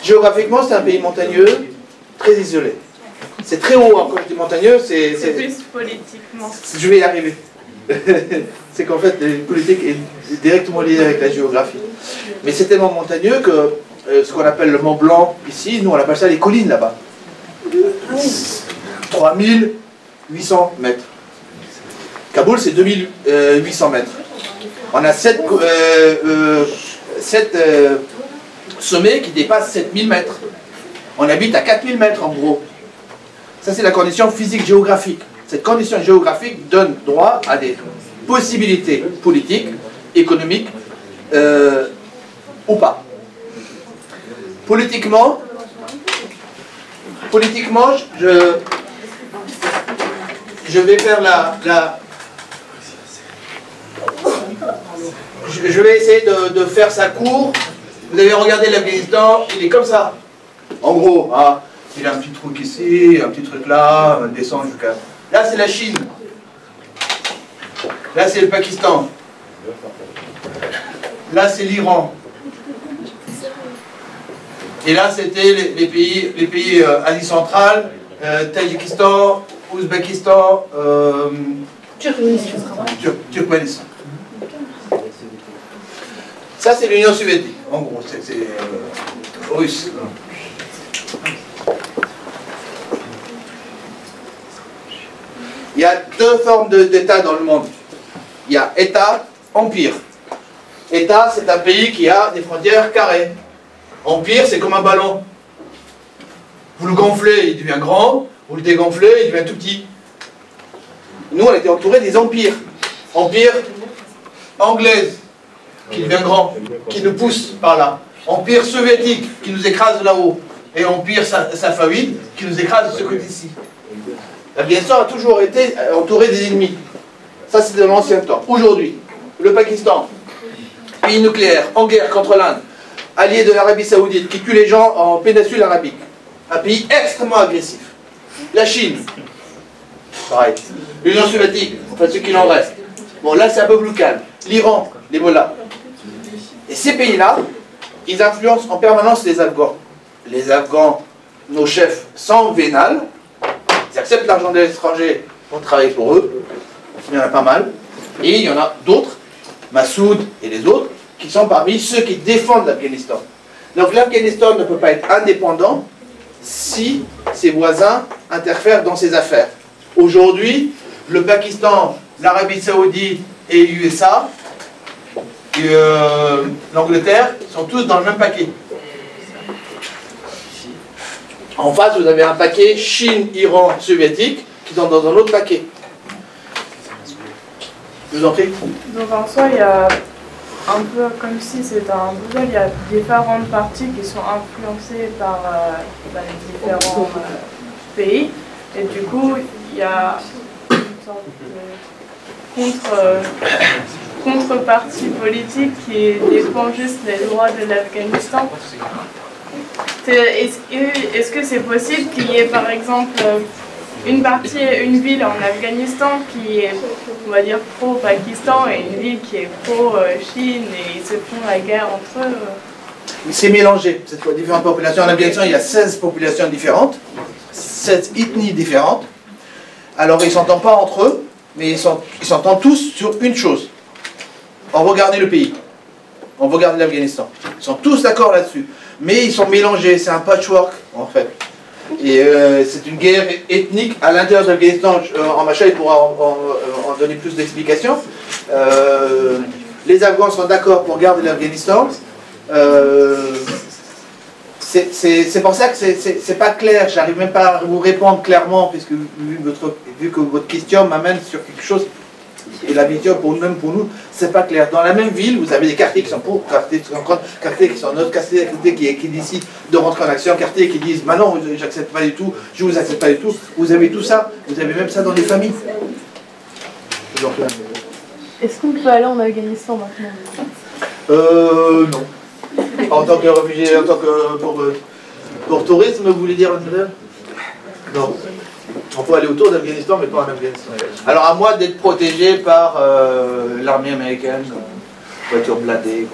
Géographiquement, c'est un pays montagneux, très isolé. C'est très haut, hein. Quand je dis montagneux, c'est
plus politiquement.
Je vais y arriver. C'est qu'en fait, la politique est directement liée avec la géographie. Mais c'est tellement montagneux que ce qu'on appelle le Mont Blanc ici, nous on appelle ça les collines là-bas. 3800 mètres. Kaboul, c'est 2800 mètres. On a 7 sommets qui dépassent 7000 mètres. On habite à 4000 mètres en gros. Ça c'est la condition physique géographique. Cette condition géographique donne droit à des possibilités politiques, économiques ou pas. Politiquement, je vais faire je vais essayer de faire ça court. Vous avez regardé l'Afghanistan, il est comme ça. En gros, hein, il a un petit truc ici, un petit truc là, on descend jusqu'à... Là, c'est la Chine. Là, c'est le Pakistan. Là, c'est l'Iran. Et là, c'était les pays Asie centrale, Tadjikistan, Ouzbékistan, Turkménistan. Ça, c'est l'Union soviétique, en gros, c'est russe. Il y a deux formes d'État dans le monde. Il y a État, Empire. État, c'est un pays qui a des frontières carrées. Empire, c'est comme un ballon. Vous le gonflez, il devient grand. Vous le dégonflez, il devient tout petit. Nous, on était entourés des empires. Empire anglaise, qui devient grand, qui nous pousse par là. Empire soviétique, qui nous écrase là-haut. Et empire safavide, qui nous écrase de ce côté-ci. L'Afghanistan a toujours été entouré des ennemis. Ça, c'est de l'ancien temps. Aujourd'hui, le Pakistan, pays nucléaire, en guerre contre l'Inde, allié de l'Arabie Saoudite, qui tue les gens en péninsule arabique. Un pays extrêmement agressif. La Chine, pareil. L'Union soviétique, enfin ce qu'il en reste. Bon, là, c'est un peu plus calme. L'Iran, l'Ebola. Et ces pays-là, ils influencent en permanence les Afghans. Les Afghans, nos chefs, sans vénal, ils acceptent l'argent de l'étranger pour travailler pour eux. Il y en a pas mal. Et il y en a d'autres, Massoud et les autres, qui sont parmi ceux qui défendent l'Afghanistan. Donc l'Afghanistan ne peut pas être indépendant si ses voisins interfèrent dans ses affaires. Aujourd'hui, le Pakistan, l'Arabie Saoudite et les USA, l'Angleterre, sont tous dans le même paquet. En face, vous avez un paquet Chine, Iran, soviétique, qui sont dans un autre paquet. Je vous en prie.
Donc en soi, il y a un peu comme si c'était un puzzle, il y a différentes parties qui sont influencées par les différents pays. Et du coup, il y a une sorte de contrepartie politique qui défend juste les droits de l'Afghanistan. Est-ce que c'est possible qu'il y ait par exemple une ville en Afghanistan qui est, on va dire, pro-Pakistan et une ville qui est pro-Chine et ils se font la guerre entre eux?
C'est mélangé, cette fois, différentes populations. En Afghanistan, il y a 16 populations différentes, 16 ethnies différentes. Alors, ils ne s'entendent pas entre eux, mais ils s'entendent tous sur une chose. On regarde le pays. On regarde l'Afghanistan. Ils sont tous d'accord là-dessus. Mais ils sont mélangés, c'est un patchwork, en fait. Et c'est une guerre ethnique à l'intérieur de l'Afghanistan. En Macha, il pourra en donner plus d'explications. Les Afghans sont d'accord pour garder l'Afghanistan. C'est pour ça que c'est pas clair. J'arrive même pas à vous répondre clairement, puisque vu que votre question m'amène sur quelque chose. Et la vision, même pour nous, c'est pas clair. Dans la même ville, vous avez des quartiers qui sont pour, quartiers qui sont contre, quartiers qui sont neutres, quartiers qui décident de rentrer en action, quartiers qui disent bah non, j'accepte pas du tout, je vous accepte pas du tout. Vous avez tout ça, vous avez même ça dans les familles.
Est-ce qu'on peut aller en Afghanistan maintenant?
Non. En tant que réfugié, en tant que pour tourisme, vous voulez dire non. On peut aller autour d'Afghanistan, mais pas en Afghanistan. Alors à moi d'être protégé par l'armée américaine, voiture blindée.